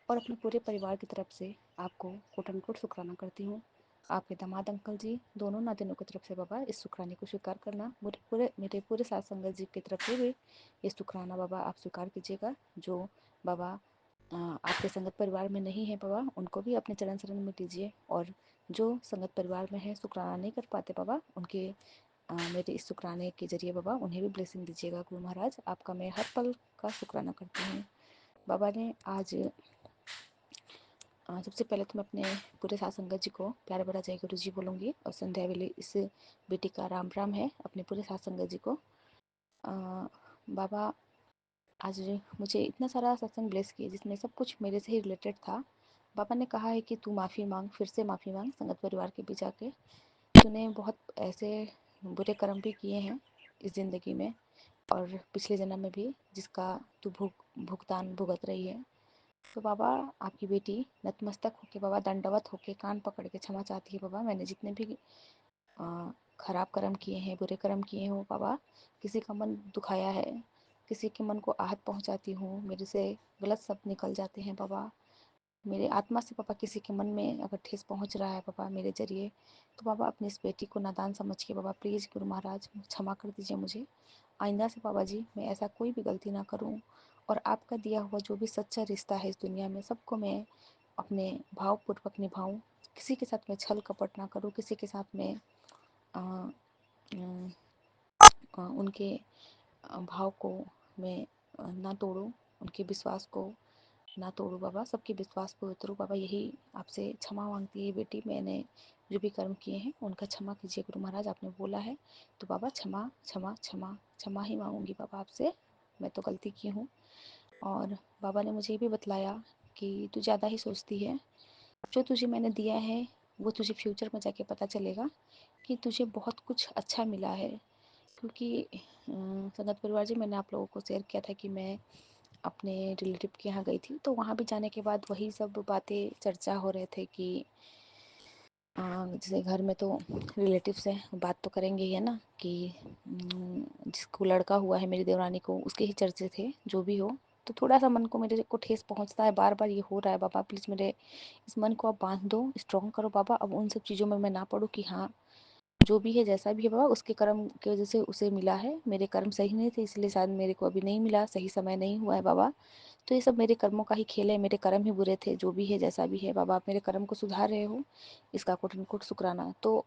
और अपने पूरे परिवार की तरफ से आपको कोटन कोट शुक्राना करती हूँ। आपके दामाद अंकल जी दोनों नादिनों की तरफ से बाबा इस शुक्राने को स्वीकार करना। मेरे पूरे साथ संगत जी की तरफ से भी ये शुक्राना बाबा आप स्वीकार कीजिएगा। जो बाबा आपके संगत परिवार में नहीं है बाबा, उनको भी अपने चरण शरण में लीजिए, और जो संगत परिवार में है शुक्राना नहीं कर पाते बाबा, उनके मेरे इस शुक्राने के जरिए बाबा उन्हें भी ब्लेसिंग दीजिएगा। गुरु महाराज आपका मैं हर पल का शुक्राना करती हूँ। बाबा ने आज सबसे पहले तो मैं अपने पूरे साथ संगत जी को प्यार भरा जय गुरु जी बोलूँगी, और संध्या वेले इस बेटी का राम राम है अपने पूरे साथ संगत जी को। बाबा आज मुझे इतना सारा सत्संग ब्लेस किए जिसमें सब कुछ मेरे से ही रिलेटेड था। बाबा ने कहा है कि तू माफ़ी मांग, फिर से माफ़ी मांग संगत परिवार के बीच आके। तूने बहुत ऐसे बुरे कर्म भी किए हैं इस ज़िंदगी में और पिछले जन्म में भी, जिसका तू भुगतान भुगत रही है। तो बाबा, आपकी बेटी नतमस्तक होके बाबा, दंडवत होके कान पकड़ के क्षमा चाहती है बाबा। मैंने जितने भी खराब कर्म किए हैं, बुरे कर्म किए हों बाबा, किसी का मन दुखाया है, किसी के मन को आहत पहुंचाती हूँ, मेरे से गलत शब्द निकल जाते हैं बाबा, मेरे आत्मा से पापा किसी के मन में अगर ठेस पहुंच रहा है पापा मेरे जरिए, तो बाबा अपनी इस बेटी को नादान समझ के बाबा प्लीज़ गुरु महाराज क्षमा कर दीजिए मुझे। आइंदा से बाबा जी मैं ऐसा कोई भी गलती ना करूं, और आपका दिया हुआ जो भी सच्चा रिश्ता है इस दुनिया में, सबको मैं अपने भावपूर्वक निभाऊं। किसी के साथ मैं छल कपट ना करूं, किसी के साथ मैं अ, अ, उनके भाव को मैं ना तोड़ूं, उनके विश्वास को ना तोड़ू बाबा, सबके विश्वास पे उतरूँ बाबा। यही आपसे क्षमा मांगती है बेटी। मैंने जो भी कर्म किए हैं उनका क्षमा कीजिए गुरु महाराज, आपने बोला है तो बाबा क्षमा क्षमा क्षमा क्षमा ही मांगूंगी बाबा आपसे। मैं तो गलती की हूँ। और बाबा ने मुझे ये भी बतलाया कि तू ज़्यादा ही सोचती है, जो तुझे मैंने दिया है वो तुझे फ्यूचर में जाके पता चलेगा कि तुझे बहुत कुछ अच्छा मिला है। क्योंकि संगत परिवार जी, मैंने आप लोगों को शेयर किया था कि मैं अपने रिलेटिव के यहाँ गई थी, तो वहाँ भी जाने के बाद वही सब बातें चर्चा हो रहे थे कि जैसे घर में तो रिलेटिव्स हैं, बात तो करेंगे ही है ना, कि जिसको लड़का हुआ है मेरी देवरानी को, उसके ही चर्चे थे जो भी हो। तो थोड़ा सा मन को मेरे को ठेस पहुंचता है, बार बार ये हो रहा है बाबा, प्लीज़ मेरे इस मन को आप बांध दो, स्ट्रॉन्ग करो बाबा। अब उन सब चीज़ों में मैं ना पड़ूँ कि हाँ जो भी है जैसा भी है बाबा, उसके कर्म की वजह से उसे मिला है, मेरे कर्म सही नहीं थे इसलिए शायद मेरे को अभी नहीं मिला, सही समय नहीं हुआ है बाबा। तो ये सब मेरे कर्मों का ही खेल है, मेरे कर्म ही बुरे थे, जो भी है जैसा भी है बाबा, आप मेरे कर्म को सुधार रहे हो, इसका कोट अनकोट शुक्राना। तो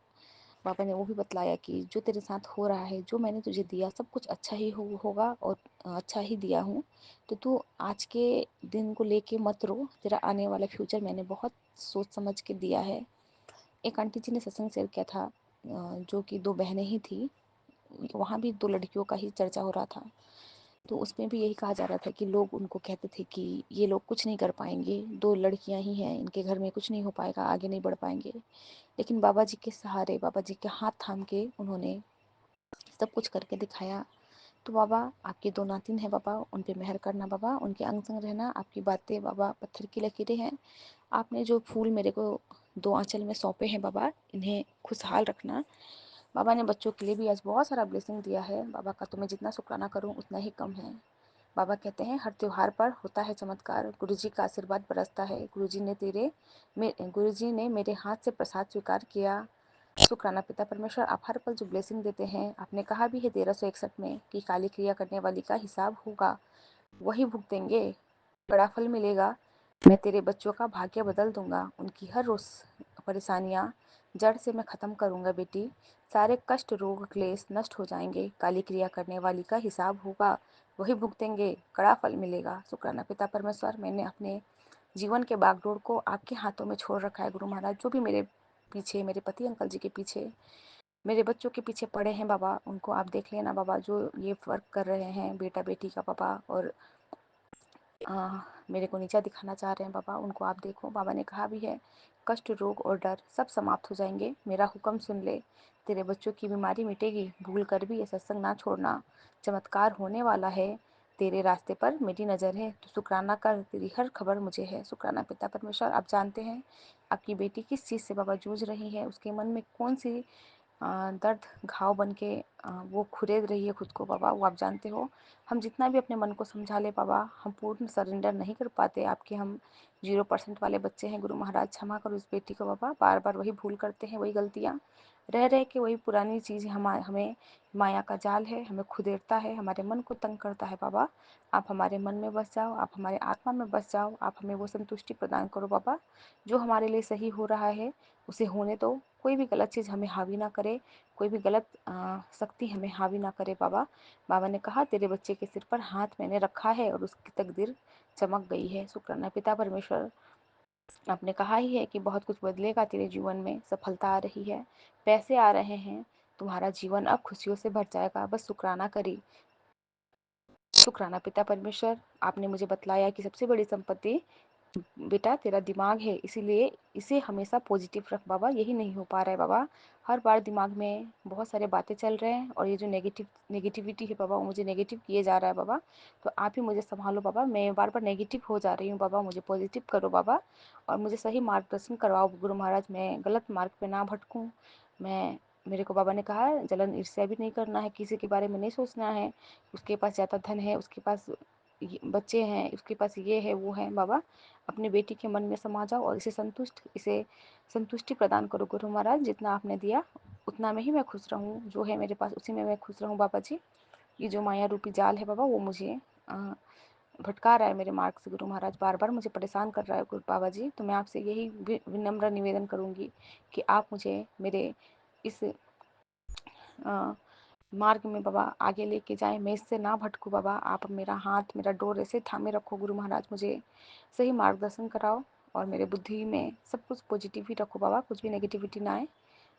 बाबा ने वो भी बतलाया कि जो तेरे साथ हो रहा है, जो मैंने तुझे दिया सब कुछ अच्छा ही होगा और अच्छा ही दिया हूँ। तो तू आज के दिन को लेके मत रो, तेरा आने वाला फ्यूचर मैंने बहुत सोच समझ के दिया है। एक आंटी जी ने सत्संग शेयर किया था, जो कि दो बहनें ही थी, वहाँ भी दो लड़कियों का ही चर्चा हो रहा था। तो उसमें भी यही कहा जा रहा था कि लोग उनको कहते थे कि ये लोग कुछ नहीं कर पाएंगे, दो लड़कियां ही हैं, इनके घर में कुछ नहीं हो पाएगा, आगे नहीं बढ़ पाएंगे। लेकिन बाबा जी के सहारे, बाबा जी के हाथ थाम के उन्होंने सब कुछ करके दिखाया। तो बाबा, आपके दो नातिन हैं बाबा, उन पे मेहर करना बाबा, उनके अंग संग रहना। आपकी बातें बाबा पत्थर की लकीरें हैं। आपने जो फूल मेरे को दो आंचल में सौंपे हैं बाबा, इन्हें खुशहाल रखना। बाबा ने बच्चों के लिए भी आज बहुत सारा ब्लेसिंग दिया है बाबा का, तो मैं जितना शुक्राना करूँ उतना ही कम है। बाबा कहते हैं हर त्योहार पर होता है चमत्कार, गुरुजी का आशीर्वाद बरसता है, गुरुजी ने मेरे हाथ से प्रसाद स्वीकार किया। शुक्राना पिता परमेश्वर, आप हर पल जो ब्लेसिंग देते हैं, आपने कहा भी है 1361 में कि काली क्रिया करने वाली का हिसाब होगा, वही भुगतेंगे, बड़ा फल मिलेगा। मैं तेरे बच्चों का भाग्य बदल दूंगा, उनकी हर रोज परेशानियां जड़ से मैं खत्म करूंगा बेटी, सारे कष्ट रोग क्लेश नष्ट हो जाएंगे, काली क्रिया करने वाली का हिसाब होगा, वही भुगतेंगे, कड़ा फल मिलेगा। शुक्राना पिता परमेश्वर, मैंने अपने जीवन के बागडोर को आपके हाथों में छोड़ रखा है गुरु महाराज। जो भी मेरे पीछे, मेरे पति अंकल जी के पीछे, मेरे बच्चों के पीछे पड़े हैं बाबा, उनको आप देख लेना बाबा। जो ये फर्क कर रहे हैं बेटा बेटी का बाबा, और मेरे को नीचा दिखाना चाह रहे हैं बाबा, उनको आप देखो। बाबा ने कहा भी है कष्ट रोग और डर सब समाप्त हो जाएंगे, मेरा हुक्म सुन ले, तेरे बच्चों की बीमारी मिटेगी, भूल कर भी ये सत्संग ना छोड़ना, चमत्कार होने वाला है, तेरे रास्ते पर मेरी नज़र है, तो शुक्राना कर, तेरी हर खबर मुझे है। शुक्राना पिता परमेश्वर, आप जानते हैं आपकी बेटी किस चीज़ से बाबा जूझ रही है, उसके मन में कौन सी दर्द घाव बन के वो खुरेद रही है खुद को बाबा, वो आप जानते हो। हम जितना भी अपने मन को समझा ले बाबा, हम पूर्ण सरेंडर नहीं कर पाते आपके, हम 0% वाले बच्चे हैं गुरु महाराज। क्षमा करो इस बेटी को बाबा, बार बार वही भूल करते हैं, वही गलतियाँ रह रह के, वही पुरानी चीज़ हमें माया का जाल है, हमें खुदेरता है, हमारे मन को तंग करता है बाबा। आप हमारे मन में बस जाओ, आप हमारे आत्मा में बस जाओ, आप हमें वो संतुष्टि प्रदान करो बाबा, जो हमारे लिए सही हो रहा है उसे होने दो, कोई भी गलत चीज़ हमें हावी ना करे, कोई भी गलत शक्ति हमें हावी ना करे बाबा। बाबा ने कहा तेरे बच्चे के सिर पर हाथ मैंने रखा है और उसकी तकदीर चमक गई है। शुक्राना पिता परमेश्वर, आपने कहा ही है कि बहुत कुछ बदलेगा तेरे जीवन में, सफलता आ रही है, पैसे आ रहे हैं, तुम्हारा जीवन अब खुशियों से भर जाएगा, बस शुक्राना करी। शुक्राना पिता परमेश्वर, आपने मुझे बतलाया कि सबसे बड़ी संपत्ति बेटा तेरा दिमाग है, इसीलिए इसे हमेशा पॉजिटिव रख बाबा। यही नहीं हो पा रहा है बाबा, हर बार दिमाग में बहुत सारे बातें चल रहे हैं और ये जो नेगेटिविटी है बाबा, वो मुझे नेगेटिव किए जा रहा है बाबा। तो आप ही मुझे संभालो बाबा, मैं बार बार नेगेटिव हो जा रही हूँ बाबा, मुझे पॉजिटिव करो बाबा और मुझे सही मार्गदर्शन करवाओ गुरु महाराज। मैं गलत मार्ग पे ना भटकूँ। मैं मेरे को बाबा ने कहा है जलन ईर्ष्या भी नहीं करना है, किसी के बारे में नहीं सोचना है, उसके पास ज़्यादा धन है, उसके पास बच्चे हैं, उसके पास ये है वो है। बाबा अपने बेटी के मन में समा जाओ और इसे संतुष्टि प्रदान करो गुरु महाराज। जितना आपने दिया उतना में ही मैं खुश रहूँ, जो है मेरे पास उसी में मैं खुश रहूँ बाबा जी। ये जो माया रूपी जाल है बाबा, वो मुझे भटका रहा है मेरे मार्ग से गुरु महाराज, बार बार मुझे परेशान कर रहा है गुरु बाबा जी। तो मैं आपसे यही विनम्र निवेदन करूँगी कि आप मुझे मेरे इस मार्ग में बाबा आगे लेके जाएं, मैं इससे ना भटकूं बाबा। आप मेरा हाथ, मेरा डोर ऐसे थामे रखो गुरु महाराज, मुझे सही मार्गदर्शन कराओ और मेरे बुद्धि में सब कुछ पॉजिटिव ही रखो बाबा, कुछ भी नेगेटिविटी ना आए।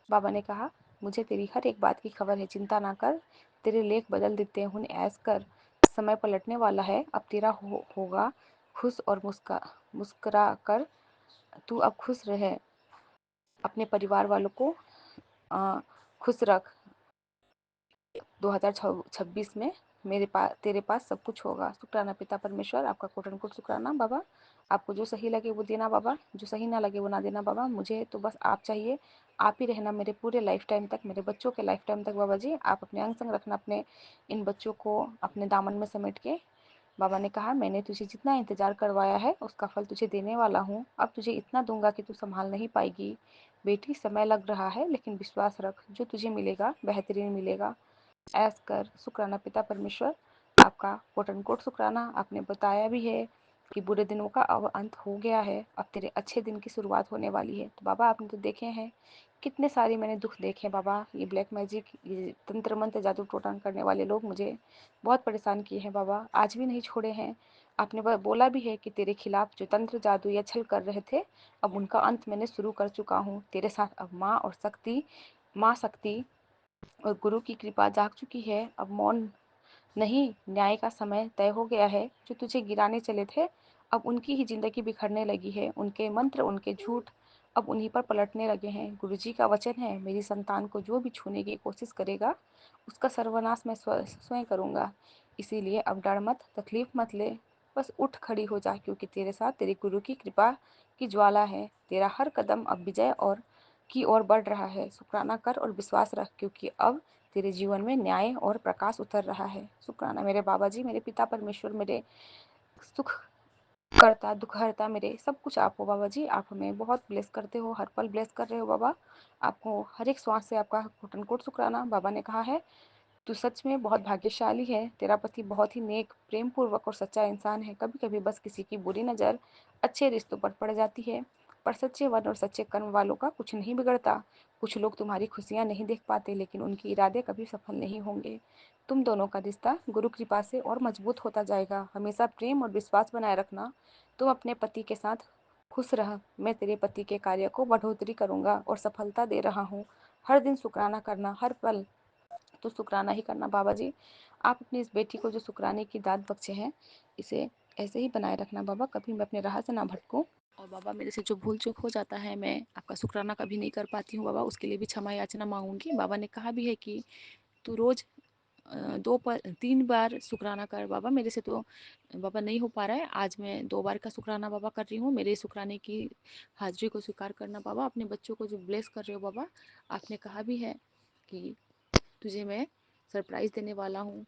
बाबा ने कहा मुझे तेरी हर एक बात की खबर है, चिंता ना कर, तेरे लेख बदल देते हैं, हुन ऐस कर, समय पलटने वाला है, अब तेरा होगा खुश और मुस्कुरा कर तू अब खुश रहे, अपने परिवार वालों को खुश रख। 2026 में तेरे पास सब कुछ होगा। शुक्राना पिता परमेश्वर, आपका कोटन कोट शुक्राना बाबा। आपको जो सही लगे वो देना बाबा, जो सही ना लगे वो ना देना बाबा। मुझे तो बस आप चाहिए, आप ही रहना मेरे पूरे लाइफ टाइम तक, मेरे बच्चों के लाइफ टाइम तक बाबा जी। आप अपने अंग संग रखना, अपने इन बच्चों को अपने दामन में समेट के। बाबा ने कहा मैंने तुझे जितना इंतजार करवाया है उसका फल तुझे देने वाला हूँ। अब तुझे इतना दूंगा कि तू संभाल नहीं पाएगी बेटी, समय लग रहा है लेकिन विश्वास रख, जो तुझे मिलेगा बेहतरीन मिलेगा। ऐस कर शुक्राना पिता परमेश्वर, आपका कोट एंड कोट शुक्राना। आपने बताया भी है कि बुरे दिनों का अब अंत हो गया है, अब तेरे अच्छे दिन की शुरुआत होने वाली है। तो बाबा आपने तो देखे हैं कितने सारे मैंने दुख देखे बाबा, ये ब्लैक मैजिक, ये तंत्र मंत्र जादू टोटन करने वाले लोग मुझे बहुत परेशान किए हैं बाबा, आज भी नहीं छोड़े हैं। आपने बोला भी है कि तेरे खिलाफ जो तंत्र जादू या छल कर रहे थे, अब उनका अंत मैंने शुरू कर चुका हूँ तेरे साथ। अब माँ शक्ति और गुरु की कृपा जाग चुकी है, अब मौन नहीं, न्याय का समय तय हो गया है। जो तुझे गिराने चले थे अब उनकी ही जिंदगी बिखरने लगी है, उनके मंत्र, उनके झूठ अब उन्हीं पर पलटने लगे हैं। गुरुजी का वचन है मेरी संतान को जो भी छूने की कोशिश करेगा उसका सर्वनाश मैं स्वयं करूँगा। इसीलिए अब डर मत, तकलीफ मत ले, बस उठ खड़ी हो जा, क्योंकि तेरे साथ तेरे गुरु की कृपा की ज्वाला है। तेरा हर कदम अब विजय और की ओर बढ़ रहा है। शुक्राना कर और विश्वास रख, क्योंकि अब तेरे जीवन में न्याय और प्रकाश उतर रहा है। शुक्राना मेरे बाबा जी, मेरे पिता परमेश्वर, मेरे सुख करता दुख हरता, मेरे सब कुछ आप हो बाबा जी। आप हमें बहुत ब्लेस करते हो, हर पल ब्लेस कर रहे हो बाबा। आपको हर एक श्वास से आपका कोट एंड कोट शुक्राना। बाबा ने कहा है तू सच में बहुत भाग्यशाली है, तेरा पति बहुत ही नेक, प्रेम पूर्वक और सच्चा इंसान है। कभी कभी बस किसी की बुरी नज़र अच्छे रिश्तों पर पड़ जाती है, पर सच्चे वन और सच्चे कर्म वालों का कुछ नहीं बिगड़ता। कुछ लोग तुम्हारी खुशियाँ नहीं देख पाते, लेकिन उनके इरादे कभी सफल नहीं होंगे। तुम दोनों का रिश्ता गुरु कृपा से और मजबूत होता जाएगा। हमेशा प्रेम और विश्वास बनाए रखना। तुम अपने पति के साथ खुश रह, मैं तेरे पति के कार्य को बढ़ोतरी करूँगा और सफलता दे रहा हूँ। हर दिन शुक्राना करना, हर पल तो शुक्राना ही करना बाबा जी। आप अपनी इस बेटी को जो शुक्राने की दात बख्शे हैं, इसे ऐसे ही बनाए रखना बाबा, कभी मैं अपने राह से ना भटकूं। और बाबा मेरे से जो भूल चूक हो जाता है, मैं आपका शुक्राना कभी नहीं कर पाती हूँ बाबा, उसके लिए भी क्षमा याचना मांगूंगी। बाबा ने कहा भी है कि तू रोज 3 बार शुक्राना कर बाबा। मेरे से तो बाबा नहीं हो पा रहा है, आज मैं 2 बार का शुक्राना बाबा कर रही हूँ। मेरे शुक्राने की हाजिरी को स्वीकार करना बाबा। अपने बच्चों को जो ब्लेस कर रहे हो बाबा, आपने कहा भी है कि तुझे मैं सरप्राइज देने वाला हूँ।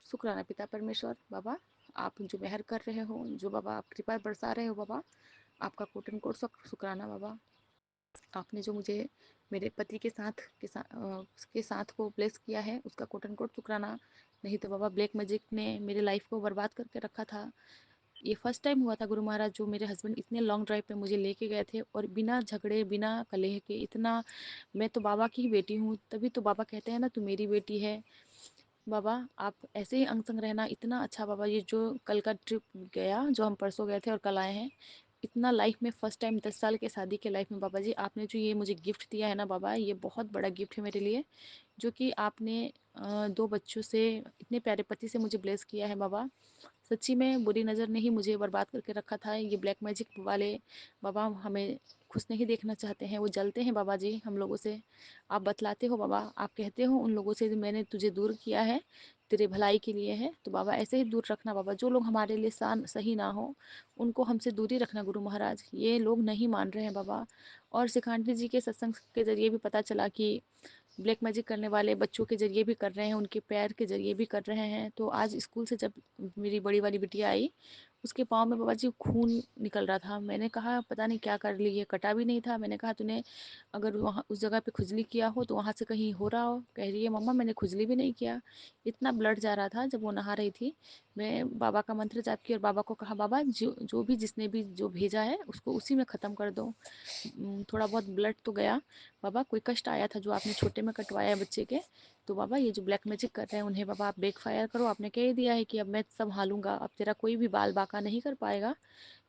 शुक्राना पिता परमेश्वर बाबा, आप जो मेहर कर रहे हो, जो बाबा आप कृपा बरसा रहे हो बाबा, आपका कोट एंड कोट शुक्राना बाबा। आपने जो मुझे मेरे पति के साथ को ब्लेस किया है, उसका कोट एंड कोट शुक्राना। नहीं तो बाबा ब्लैक मैजिक ने मेरे लाइफ को बर्बाद करके रखा था। ये फर्स्ट टाइम हुआ था गुरु महाराज, जो मेरे हस्बैंड इतने लॉन्ग ड्राइव पे मुझे लेके गए थे और बिना झगड़े बिना कलह के इतना। मैं तो बाबा की ही बेटी हूँ, तभी तो बाबा कहते हैं ना तू मेरी बेटी है। बाबा आप ऐसे ही अंग संग रहना, इतना अच्छा बाबा। ये जो कल का ट्रिप गया, जो हम परसों गए थे और कल आए हैं, इतना लाइफ में फ़र्स्ट टाइम 10 साल के शादी के लाइफ में बाबा जी आपने जो ये मुझे गिफ्ट दिया है ना बाबा, ये बहुत बड़ा गिफ्ट है मेरे लिए, जो कि आपने 2 बच्चों से, इतने प्यारे पति से मुझे ब्लेस किया है बाबा। सच्ची में बुरी नज़र ने ही मुझे बर्बाद करके रखा था। ये ब्लैक मैजिक वाले बाबा हमें खुश नहीं देखना चाहते हैं, वो जलते हैं बाबा जी हम लोगों से। आप बतलाते हो बाबा, आप कहते हो उन लोगों से जो मैंने तुझे दूर किया है तेरे भलाई के लिए है, तो बाबा ऐसे ही दूर रखना बाबा। जो लोग हमारे लिए सही ना हो उनको हमसे दूरी रखना गुरु महाराज। ये लोग नहीं मान रहे हैं बाबा। और शिखांटी जी के सत्संग के जरिए भी पता चला कि ब्लैक मैजिक करने वाले बच्चों के ज़रिए भी कर रहे हैं, उनके पैर के ज़रिए भी कर रहे हैं। तो आज स्कूल से जब मेरी बड़ी वाली बिटिया आई, उसके पाँव में बाबा जी खून निकल रहा था। मैंने कहा पता नहीं क्या कर ली है, कटा भी नहीं था। मैंने कहा तूने अगर वहाँ उस जगह पे खुजली किया हो तो वहाँ से कहीं हो रहा हो। कह रही है मम्मा मैंने खुजली भी नहीं किया। इतना ब्लड जा रहा था जब वो नहा रही थी। मैं बाबा का मंत्र जाप की और बाबा को कहा बाबा जो जो भी जिसने भी जो भेजा है उसको उसी में ख़त्म कर दो। थोड़ा बहुत ब्लड तो गया बाबा, कोई कष्ट आया था जो आपने छोटे में कटवाया बच्चे के, तो बाबा ये जो ब्लैक मैजिक कर रहे हैं उन्हें बाबा आप बैकफायर करो। आपने कह ही दिया है कि अब मैं संभालूंगा, अब तेरा कोई भी बाल बाका नहीं कर पाएगा।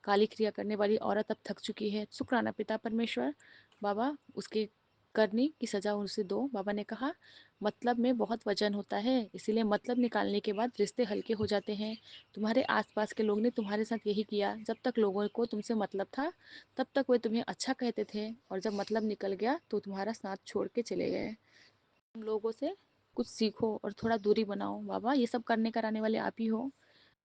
काली क्रिया करने वाली औरत अब थक चुकी है। शुक्राना पिता परमेश्वर, बाबा उसके करनी की सजा उसे दो। बाबा ने कहा मतलब में बहुत वजन होता है, इसीलिए मतलब निकालने के बाद रिश्ते हल्के हो जाते हैं। तुम्हारे आसपास के लोग ने तुम्हारे साथ यही किया। जब तक लोगों को तुमसे मतलब था तब तक वे तुम्हें अच्छा कहते थे, और जब मतलब निकल गया तो तुम्हारा साथ छोड़ के चले गए। तुम लोगों से कुछ सीखो और थोड़ा दूरी बनाओ। बाबा ये सब करने कराने वाले आप ही हो।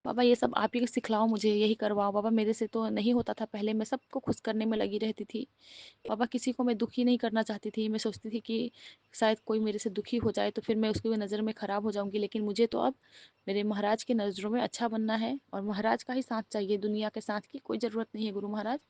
बाबा ये सब आप ही सिखलाओ, मुझे यही करवाओ। बाबा मेरे से तो नहीं होता था, पहले मैं सबको खुश करने में लगी रहती थी बाबा, किसी को मैं दुखी नहीं करना चाहती थी। मैं सोचती थी कि शायद कोई मेरे से दुखी हो जाए तो फिर मैं उसकी नज़र में ख़राब हो जाऊंगी, लेकिन मुझे तो अब मेरे महाराज की नज़रों में अच्छा बनना है और महाराज का ही साथ चाहिए, दुनिया के साथ की कोई ज़रूरत नहीं है। गुरु महाराज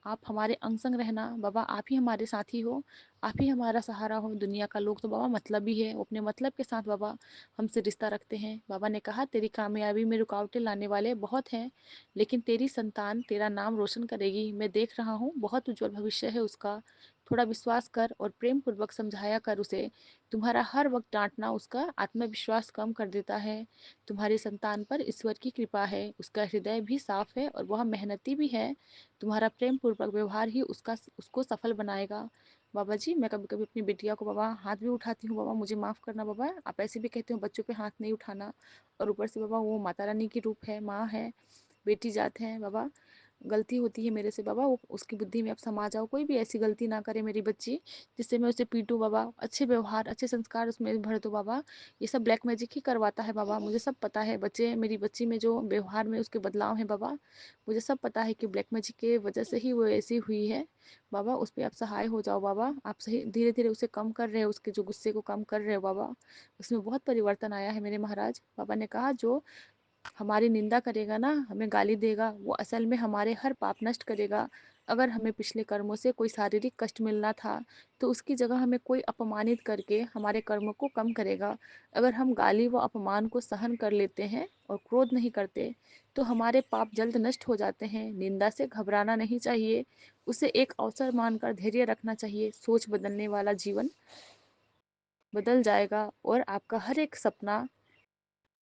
आप हमारे अंग संग रहना बाबा, आप ही हमारे साथी हो, आप ही हमारा सहारा हो। दुनिया का लोग तो बाबा मतलब ही है, वो अपने मतलब के साथ बाबा हमसे रिश्ता रखते हैं। बाबा ने कहा तेरी कामयाबी में रुकावटें लाने वाले बहुत हैं, लेकिन तेरी संतान तेरा नाम रोशन करेगी। मैं देख रहा हूँ बहुत उज्जवल भविष्य है उसका। थोड़ा विश्वास कर और प्रेम पूर्वक समझाया कर उसे। तुम्हारा हर वक्त डांटना उसका आत्मविश्वास कम कर देता है। तुम्हारी संतान पर ईश्वर की कृपा है, उसका हृदय भी साफ है और वह मेहनती भी है। तुम्हारा प्रेम पूर्वक व्यवहार ही उसको सफल बनाएगा। बाबा जी मैं कभी कभी अपनी बिटिया को बाबा हाथ भी उठाती हूँ। बाबा मुझे माफ़ करना बाबा, आप ऐसे भी कहते हो बच्चों पे हाथ नहीं उठाना, और ऊपर से बाबा वो माता रानी की रूप है, माँ है, बेटी जात है। बाबा गलती होती है मेरे से बाबा, वो उसकी बुद्धि में आप समा जाओ, कोई भी ऐसी गलती ना करे मेरी बच्ची जिससे मैं उसे पीटूँ बाबा। अच्छे व्यवहार अच्छे संस्कार उसमें भर दो बाबा। ये सब ब्लैक मैजिक ही करवाता है बाबा, मुझे सब पता है। बच्चे मेरी बच्ची में जो व्यवहार में उसके बदलाव है बाबा, मुझे सब पता है कि ब्लैक मैजिक के वजह से ही वो ऐसी हुई है। बाबा उस पर आप सहाय हो जाओ बाबा, आप सही धीरे धीरे उसे कम कर रहे हो, उसके जो गुस्से को कम कर रहे हो बाबा। उसमें बहुत परिवर्तन आया है मेरे महाराज। बाबा ने कहा जो हमारी निंदा करेगा ना, हमें गाली देगा, वो असल में हमारे हर पाप नष्ट करेगा। अगर हमें पिछले कर्मों से कोई शारीरिक कष्ट मिलना था तो उसकी जगह हमें कोई अपमानित करके हमारे कर्मों को कम करेगा। अगर हम गाली व अपमान को सहन कर लेते हैं और क्रोध नहीं करते तो हमारे पाप जल्द नष्ट हो जाते हैं। निंदा से घबराना नहीं चाहिए, उसे एक अवसर मानकर धैर्य रखना चाहिए। सोच बदलने वाला जीवन बदल जाएगा और आपका हर एक सपना।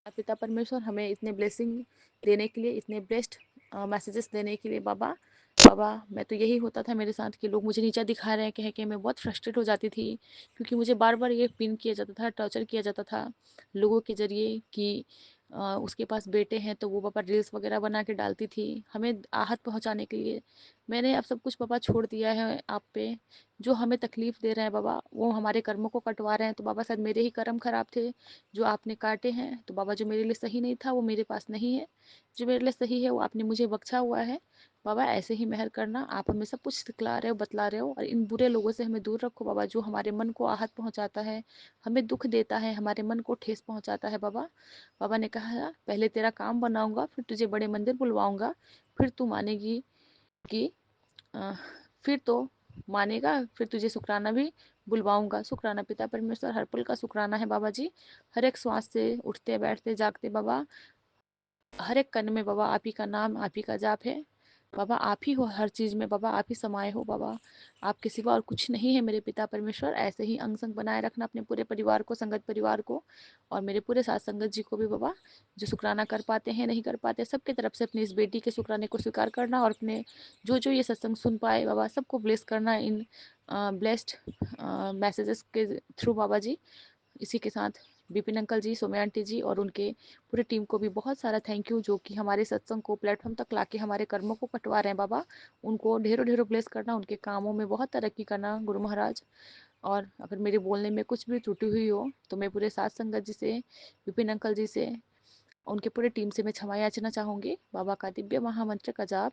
पिता परमेश्वर हमें इतने ब्लेसिंग देने के लिए, इतने बेस्ट मैसेजेस देने के लिए बाबा। बाबा मैं तो यही होता था मेरे साथ कि लोग मुझे नीचा दिखा रहे हैं कह के मैं बहुत फ्रस्ट्रेट हो जाती थी, क्योंकि मुझे बार बार ये पिन किया जाता था, टॉर्चर किया जाता था लोगों के ज़रिए कि उसके पास बेटे हैं तो वो पापा रील्स वगैरह बना के डालती थी हमें आहत पहुंचाने के लिए। मैंने अब सब कुछ पापा छोड़ दिया है आप पे। जो हमें तकलीफ़ दे रहे हैं बाबा वो हमारे कर्मों को कटवा रहे हैं, तो बाबा शायद मेरे ही कर्म खराब थे जो आपने काटे हैं। तो बाबा जो मेरे लिए सही नहीं था वो मेरे पास नहीं है, जो मेरे लिए सही है वो आपने मुझे बख्शा हुआ है। बाबा ऐसे ही मेहर करना, आप हमें सब कुछ सिखला रहे हो, बतला रहे हो, और इन बुरे लोगों से हमें दूर रखो बाबा, जो हमारे मन को आहत पहुंचाता है, हमें दुख देता है, हमारे मन को ठेस पहुंचाता है बाबा। बाबा ने कहा पहले तेरा काम बनाऊंगा फिर तुझे बड़े मंदिर बुलवाऊंगा, फिर तू मानेगी कि अ, फिर तो मानेगा, फिर तुझे शुक्राना भी बुलवाऊंगा। शुक्राना पिता परमेश्वर, हर पल का शुक्राना है बाबा जी। हर एक श्वास से उठते बैठते जागते बाबा, हर एक कण में बाबा आप ही का नाम आप ही का जाप है। बाबा आप ही हो हर चीज़ में, बाबा आप ही समाये हो बाबा, आपके सिवा और कुछ नहीं है मेरे पिता परमेश्वर। ऐसे ही अंग संग बनाए रखना अपने पूरे परिवार को, संगत परिवार को, और मेरे पूरे साथ संगत जी को भी बाबा, जो शुक्राना कर पाते हैं नहीं कर पाते, सबके तरफ से अपनी इस बेटी के शुक्राने को स्वीकार करना, और अपने जो जो ये सत्संग सुन पाए बाबा सबको ब्लेस करना इन ब्लेस्ड मैसेजेस के थ्रू बाबा जी। इसी के साथ विपिन अंकल जी, सोम्या आंटी जी और उनके पूरे टीम को भी बहुत सारा थैंक यू, जो कि हमारे सत्संग को प्लेटफॉर्म तक लाके हमारे कर्मों को कटवा रहे हैं बाबा। उनको ढेरों ढेरों ब्लेस करना, उनके कामों में बहुत तरक्की करना गुरु महाराज। और अगर मेरे बोलने में कुछ भी त्रुटि हुई हो तो मैं पूरे साथ संगत जी से, विपिन अंकल जी से, उनके पूरे टीम से मैं क्षमा याचना चाहूँगी। बाबा का दिव्य महामंत्र का जाप,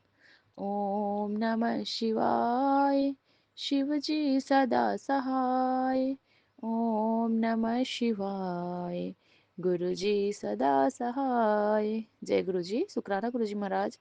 ओम नमः शिवाय, शिव जी सदा सहाय। ओम नमः शिवाय, गुरु जी सदा सहाय। जय गुरु जी, शुक्राना गुरु जी महाराज।